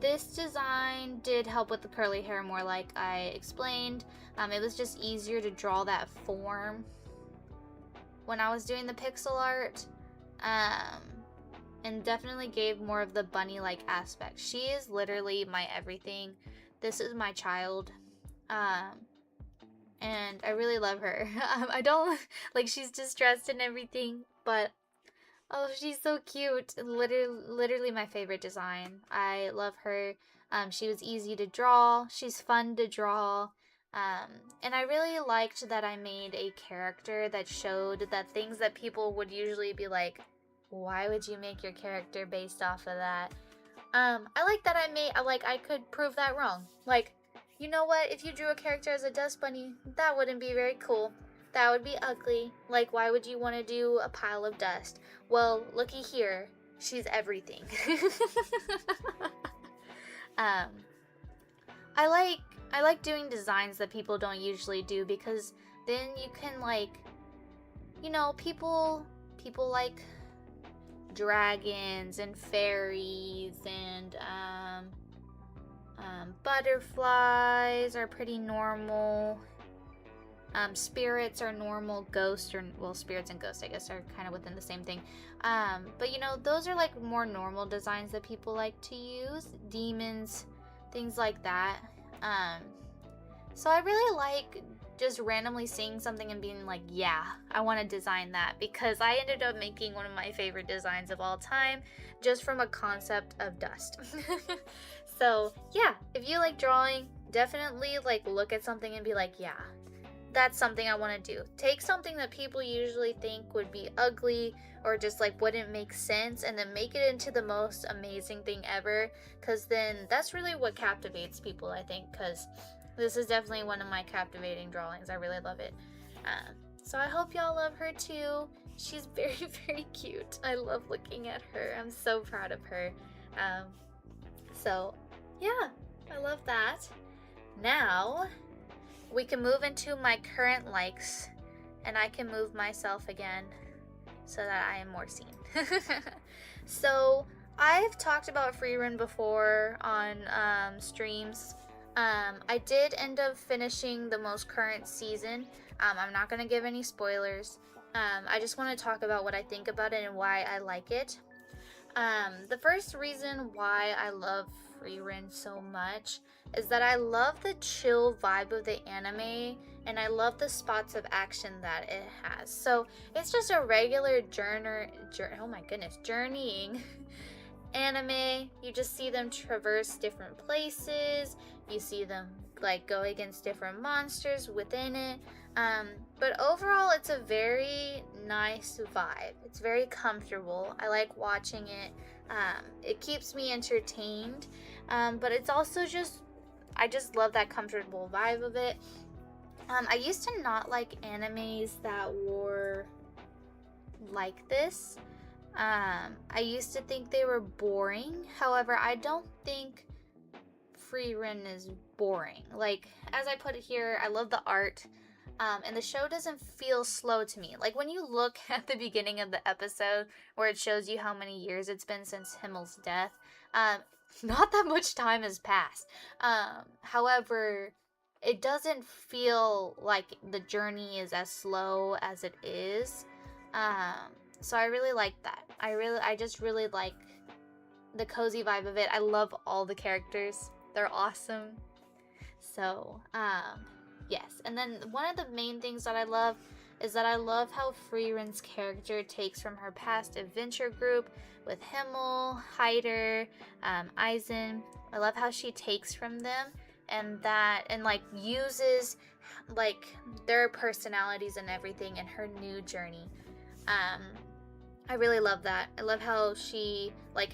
this design did help with the curly hair more, like I explained. It was just easier to draw that form when I was doing the pixel art, and definitely gave more of the bunny-like aspect. She is literally my everything. This is my child, and I really love her. I don't like, she's distressed and everything, but oh, she's so cute. Literally my favorite design. I love her. She was easy to draw. She's fun to draw. And I really liked that I made a character that showed that things that people would usually be like, why would you make your character based off of that? I like that I could prove that wrong. Like, you know what? If you drew a character as a dust bunny, that wouldn't be very cool. That would be ugly. Like, why would you want to do a pile of dust? Well, looky here. She's everything. I like doing designs that people don't usually do, because then you can, like, you know, people like dragons and fairies and butterflies are pretty normal. Spirits are normal. Ghosts are, well, spirits and ghosts, I guess, are kind of within the same thing. But you know, those are like more normal designs that people like to use. Demons, things like that. So I really like just randomly seeing something and being like, yeah, I want to design that, because I ended up making one of my favorite designs of all time just from a concept of dust. So yeah, if you like drawing, definitely like look at something and be like, yeah, that's something I want to do. Take something that people usually think would be ugly or just like wouldn't make sense, and then make it into the most amazing thing ever, because then that's really what captivates people, I think, because this is definitely one of my captivating drawings. I really love it. So I hope y'all love her too. She's very, very cute. I love looking at her. I'm so proud of her. So yeah, I love that. Now we can move into my current likes, and I can move myself again so that I am more seen. So I've talked about Frieren before on streams. I did end up finishing the most current season. I'm not going to give any spoilers. I just want to talk about what I think about it and why I like it. The first reason why I love Frieren so much is that I love the chill vibe of the anime, and I love the spots of action that it has. So it's just a regular journeying anime. You just see them traverse different places. You see them like go against different monsters within it. But overall, it's a very nice vibe. It's very comfortable. I like watching it. It keeps me entertained. But it's also just, I just love that comfortable vibe of it. I used to not like animes that were like this. I used to think they were boring. However, I don't think Frieren is boring. Like, as I put it here, I love the art. And the show doesn't feel slow to me. Like, when you look at the beginning of the episode where it shows you how many years it's been since Himmel's death, not that much time has passed. However, it doesn't feel like the journey is as slow as it is. So I really like that. I just really like the cozy vibe of it. I love all the characters. They're awesome. So, yes. And then one of the main things that I love is that I love how Frieren's character takes from her past adventure group with Himmel, Heider, Eisen. I love how she takes from them and like uses like their personalities and everything in her new journey. I really love that. I love how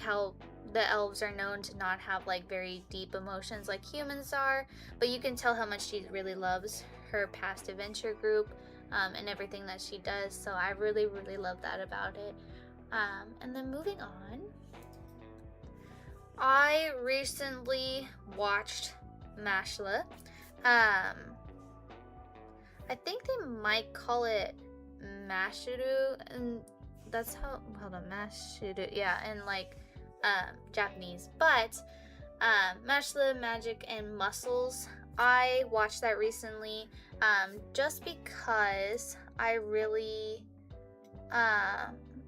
how the elves are known to not have like very deep emotions like humans are, but you can tell how much she really loves her past adventure group and everything that she does. So I really, really love that about it. And then moving on, I recently watched Mashle. I think they might call it Mashuru, and that's how, hold on, Mashuru, yeah, in like Japanese. But Mashle, Magic and Muscles, I watched that recently just because I really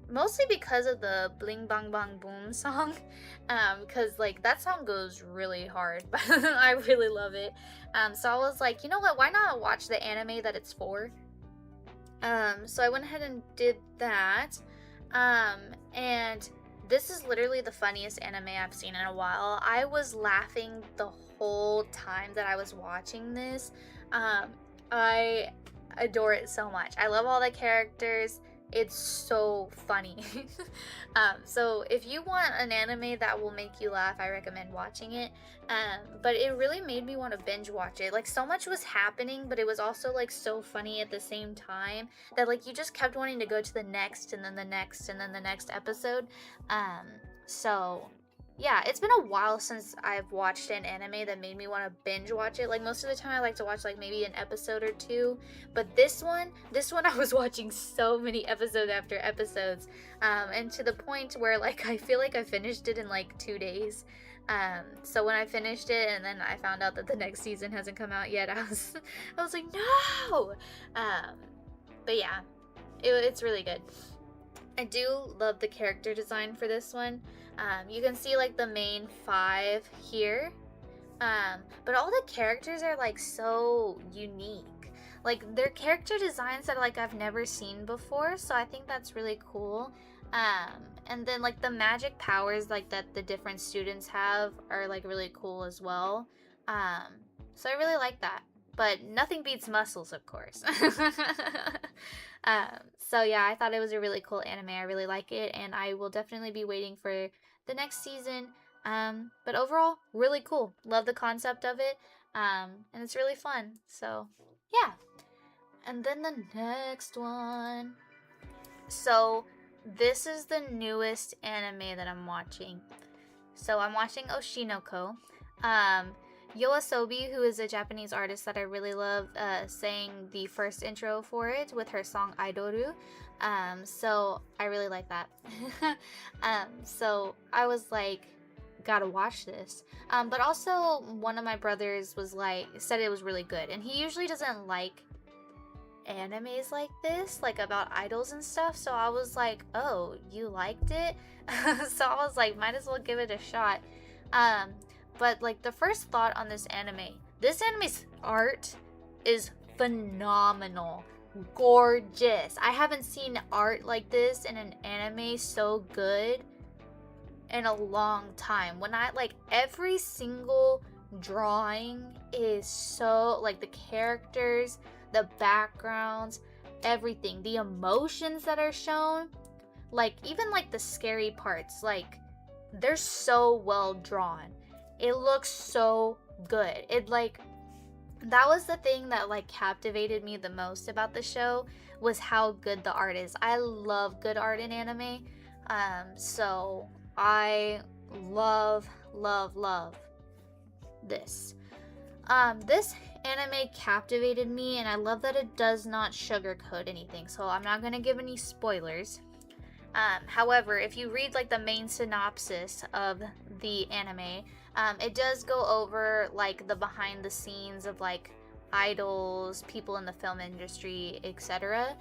mostly because of the Bling Bang Bang Boom song, because like that song goes really hard, but I really love it. So I was like, you know what, why not watch the anime that it's for? So I went ahead and did that, and this is literally the funniest anime I've seen in a while. I was laughing the whole time that I was watching this. I adore it so much. I love all the characters. It's so funny. So if you want an anime that will make you laugh, I recommend watching it. But it really made me want to binge watch it. Like, so much was happening, but it was also like so funny at the same time that like you just kept wanting to go to the next and then the next and then the next episode. So yeah, it's been a while since I've watched an anime that made me want to binge watch it. Like, most of the time I like to watch like maybe an episode or two, but this one I was watching so many episodes after episodes, and to the point where like I feel like I finished it in like 2 days. So when I finished it and then I found out that the next season hasn't come out yet, I was like, no. But yeah, it's really good. I do love the character design for this one. You can see like the main 5 here. But all the characters are like so unique. Like they're character designs that like I've never seen before, so I think that's really cool. And then like the magic powers like that the different students have are like really cool as well. So I really like that. But nothing beats muscles, of course. So yeah, I thought it was a really cool anime. I really like it, and I will definitely be waiting for the next season. But overall, really cool. Love the concept of it. And it's really fun. So yeah. And then the next one. So this is the newest anime that I'm watching. So I'm watching Oshinoko. Yoasobi, who is a Japanese artist that I really love, sang the first intro for it with her song Aidoru. So I really like that. So I was like, gotta watch this. But also one of my brothers was like, said it was really good, and he usually doesn't like animes like this, like about idols and stuff. So I was like, oh, you liked it? So I was like, might as well give it a shot. But like the first thought on this anime's art is phenomenal, gorgeous. I haven't seen art like this in an anime so good in a long time. When I like every single drawing is so like the characters, the backgrounds, everything, the emotions that are shown, like even like the scary parts, like they're so well drawn. It looks so good. It like that was the thing that like captivated me the most about the show, was how good the art is. I love good art in anime. So I love this. This anime captivated me, and I love that it does not sugarcoat anything. So I'm not gonna give any spoilers. However, if you read like the main synopsis of the anime, it does go over like the behind the scenes of like idols, people in the film industry, etc.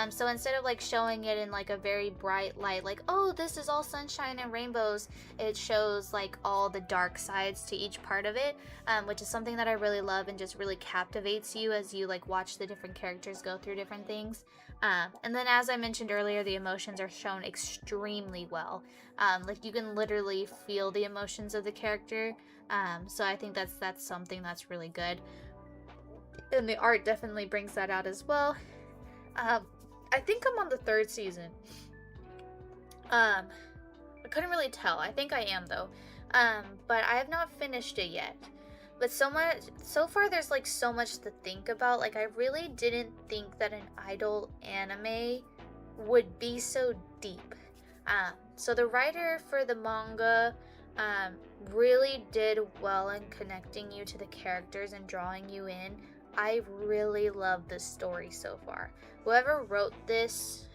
So instead of like showing it in like a very bright light, like, oh, this is all sunshine and rainbows, it shows like all the dark sides to each part of it, which is something that I really love and just really captivates you as you like watch the different characters go through different things. And then as I mentioned earlier, the emotions are shown extremely well. Like you can literally feel the emotions of the character. So I think that's something that's really good. And the art definitely brings that out as well. I think I'm on the 3rd season. I couldn't really tell. I think I am though. But I have not finished it yet. But so far there's like so much to think about. Like I really didn't think that an idol anime would be so deep. So the writer for the manga really did well in connecting you to the characters and drawing you in. I really love the story so far. Whoever wrote this,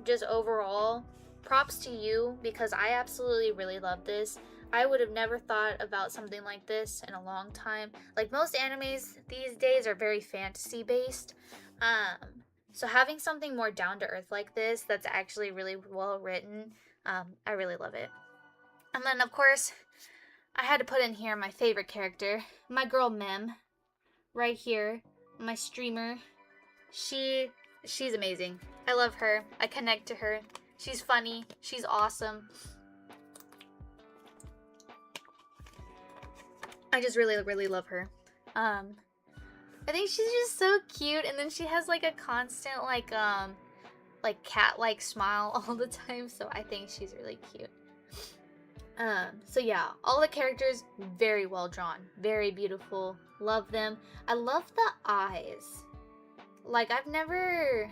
just overall, props to you, because I absolutely really love this. I would have never thought about something like this in a long time. Like most animes these days are very fantasy based. So having something more down to earth like this that's actually really well written, I really love it. And then of course, I had to put in here my favorite character, my girl Mem, right here, my streamer. She's amazing. I love her. I connect to her. She's funny. She's awesome. I just really love her. I think she's just so cute, and then she has like a constant like cat-like smile all the time, so I think she's really cute. So yeah, all the characters very well drawn, very beautiful. Love them. I love the eyes. Like I've never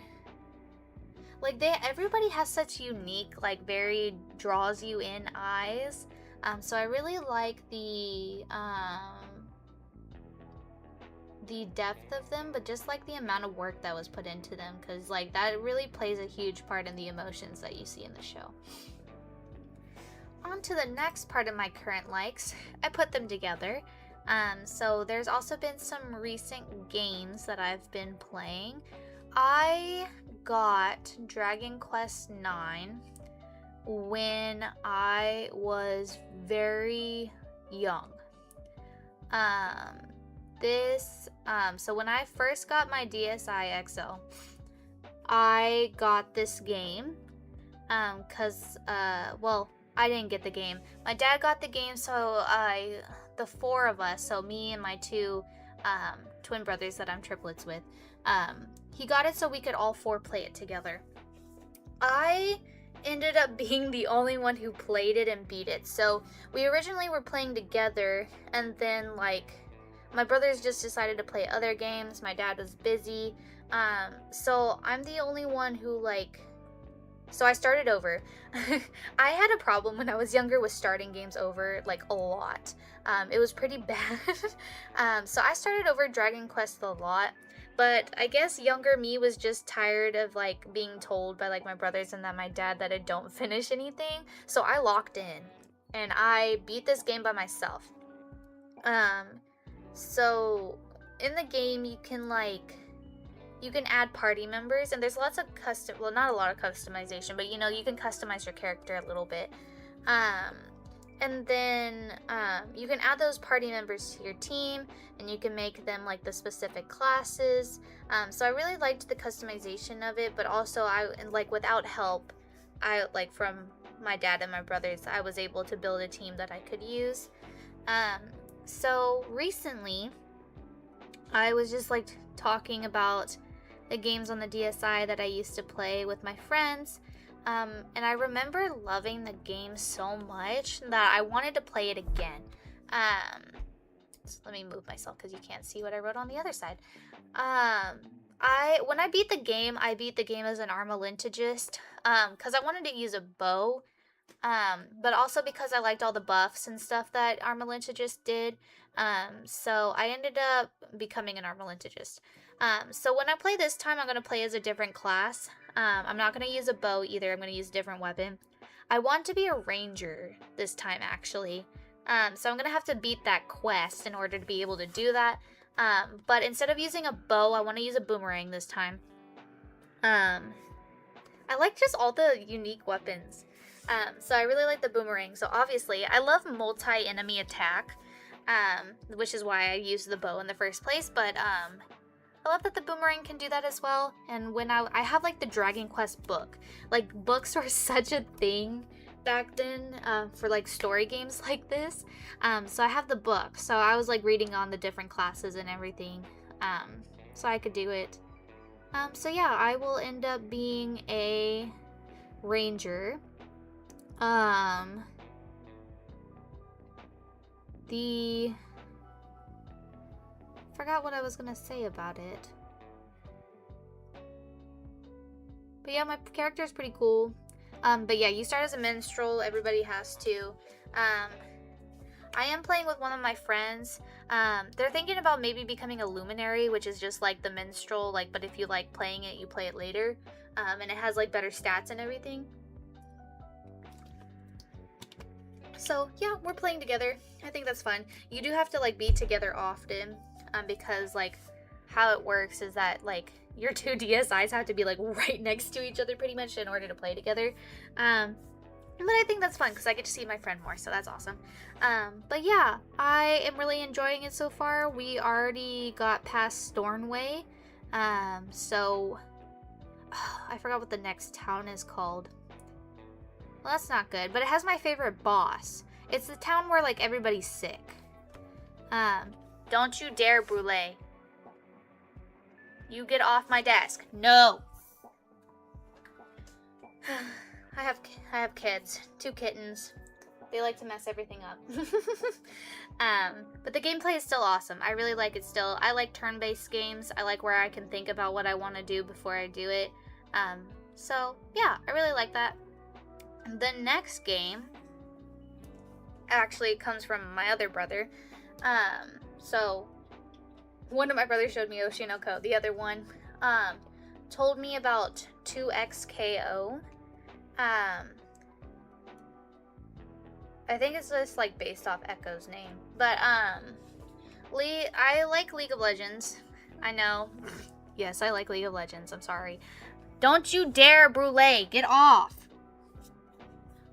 everybody has such unique, like very draws you in eyes. So I really like the depth of them, but just like the amount of work that was put into them, because like that really plays a huge part in the emotions that you see in the show. on to the next part of my current likes. I put them together. So there's also been some recent games that I've been playing. I got Dragon Quest IX when I was very young. So when I first got my DSi XL, I got this game, well, I didn't get the game. My dad got the game, so the four of us, so me and my two twin brothers that I'm triplets with, he got it so we could all four play it together. I ended up being the only one who played it and beat it. So we originally were playing together, and then like my brothers just decided to play other games. My dad was busy. So I'm the only one who so I started over. I had a problem when I was younger with starting games over, like, a lot. It was pretty bad. So I started over Dragon Quest a lot, but I guess younger me was just tired of, like, being told by, like, my brothers and my dad that I don't finish anything. So I locked in, and I beat this game by myself. So in the game, you can add party members, and there's lots of not a lot of customization, but you can customize your character a little bit. And then you can add those party members to your team, and you can make them like the specific classes. So I really liked the customization of it, but also without help, from my dad and my brothers, I was able to build a team that I could use. So recently, I was just talking about the games on the DSi that I used to play with my friends, and I remember loving the game so much that I wanted to play it again. So let me move myself because you can't see what I wrote on the other side. When I beat the game as an Armalintagist, because I wanted to use a bow, but also because I liked all the buffs and stuff that Armalintagist did. So I ended up becoming an Armalintagist. So when I play this time, I'm going to play as a different class. I'm not going to use a bow either. I'm going to use a different weapon. I want to be a ranger this time, actually. So I'm going to have to beat that quest in order to be able to do that. But instead of using a bow, I want to use a boomerang this time. I like just all the unique weapons. So I really like the boomerang. So obviously, I love multi-enemy attack, which is why I used the bow in the first place. But I love that the boomerang can do that as well. And when I have the Dragon Quest book. Books were such a thing back then for story games like this. So I have the book. So I was reading on the different classes and everything. So I could do it. So yeah, I will end up being a ranger. Forgot what I was gonna say about it. But yeah, my character is pretty cool. But yeah, you start as a minstrel. Everybody has to. I am playing with one of my friends. They're thinking about maybe becoming a luminary, which is just like the minstrel, but if you like playing it, you play it later. And it has better stats and everything. So yeah, we're playing together. I think that's fun. You do have to be together often, because how it works is that your two DSIs have to be right next to each other pretty much in order to play together. But I think that's fun because I get to see my friend more, so that's awesome. But yeah, I am really enjoying it so far. We already got past Stornway. So I forgot what the next town is called. Well, that's not good, but it has my favorite boss. It's the town where everybody's sick. Don't you dare, Brule. You get off my desk. No. I have kids. 2 kittens. They like to mess everything up. But the gameplay is still awesome. I really like it still. I like turn-based games. I like where I can think about what I want to do before I do it. So yeah, I really like that. The next game actually comes from my other brother. So one of my brothers showed me Oshinoko. The other one told me about 2XKO. I think it's just like based off Echo's name. But I like League of Legends. I know. Yes, I like League of Legends. I'm sorry. Don't you dare, Brule. Get off.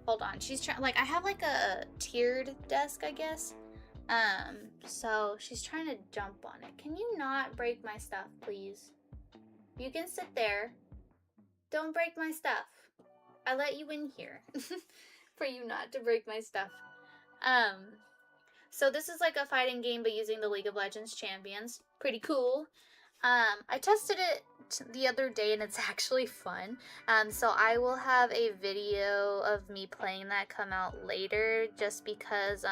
Hold on. She's trying, like, I have like a tiered desk, I guess. So she's trying to jump on it. Can you not break my stuff, please? You can sit there. Don't break my stuff. I let you in here for you not to break my stuff. So this is like a fighting game, but using the League of Legends champions. Pretty cool. I tested it the other day and it's actually fun. So I will have a video of me playing that come out later, just because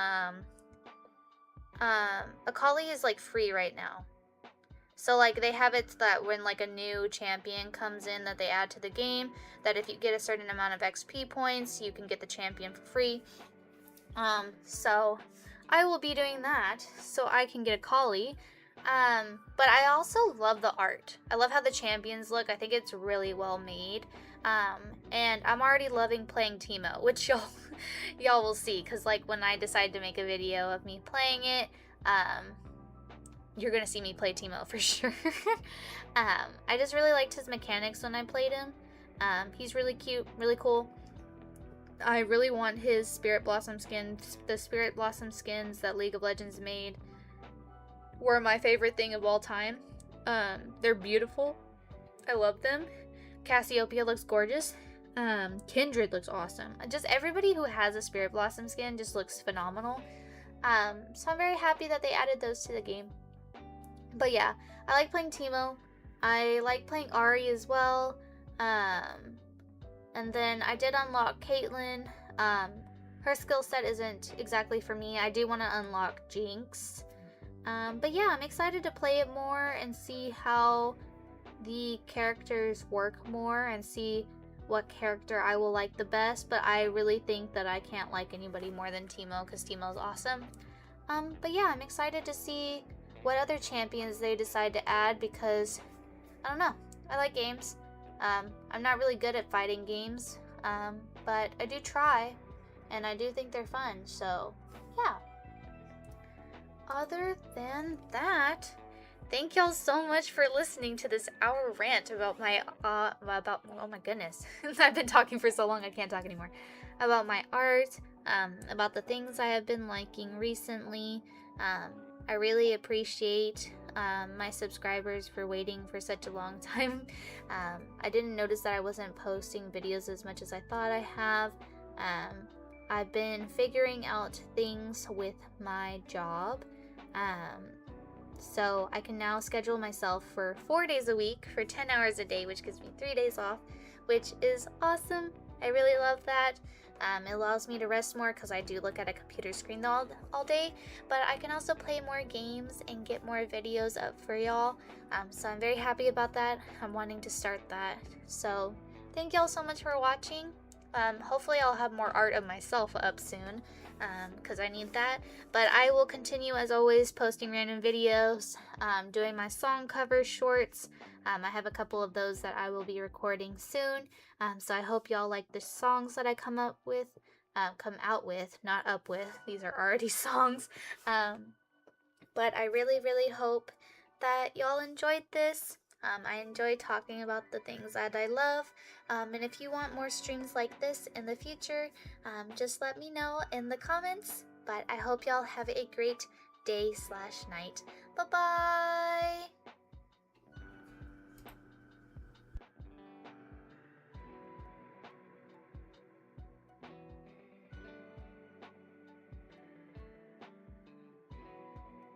Akali is like free right now. So like they have it that when like a new champion comes in that they add to the game, that if you get a certain amount of XP points, you can get the champion for free. So I will be doing that so I can get Akali. But I also love the art. I love how the champions look. I think it's really well made. And I'm already loving playing Teemo, which y'all will see, because like when I decide to make a video of me playing it, you're gonna see me play Teemo for sure. I just really liked his mechanics when I played him. He's really cute, really cool. I really want his Spirit Blossom skins. The Spirit Blossom skins that League of Legends made were my favorite thing of all time. They're beautiful. I love them. Cassiopeia looks gorgeous. Kindred looks awesome. Just everybody who has a Spirit Blossom skin just looks phenomenal. So I'm very happy that they added those to the game. But yeah, I like playing Teemo. I like playing Ahri as well. And then I did unlock Caitlyn. Her skill set isn't exactly for me. I do want to unlock Jinx. But yeah, I'm excited to play it more and see how the characters work more and see what character I will like the best. But I really think that I can't like anybody more than Teemo, because Teemo is awesome. But yeah, I'm excited to see what other champions they decide to add, because I don't know. I like games. I'm not really good at fighting games, but I do try, and I do think they're fun. So yeah. Other than that, thank y'all so much for listening to this hour rant about my oh my goodness, I've been talking for so long I can't talk anymore, about my art, about the things I have been liking recently. I really appreciate my subscribers for waiting for such a long time. I didn't notice that I wasn't posting videos as much as I thought I have. I've been figuring out things with my job. So I can now schedule myself for 4 days a week for 10 hours a day, which gives me 3 days off, which is awesome. I really love that. It allows me to rest more because I do look at a computer screen all day, but I can also play more games and get more videos up for y'all. So I'm very happy about that. I'm wanting to start that. So thank y'all so much for watching. Hopefully I'll have more art of myself up soon, because I need that. But I will continue, as always, posting random videos, doing my song cover shorts. I have a couple of those that I will be recording soon. So I hope y'all like the songs that I come out with, not up with. These are already songs. But I really, really hope that y'all enjoyed this. I enjoy talking about the things that I love. And if you want more streams like this in the future, just let me know in the comments. But I hope y'all have a great day/night. Bye-bye!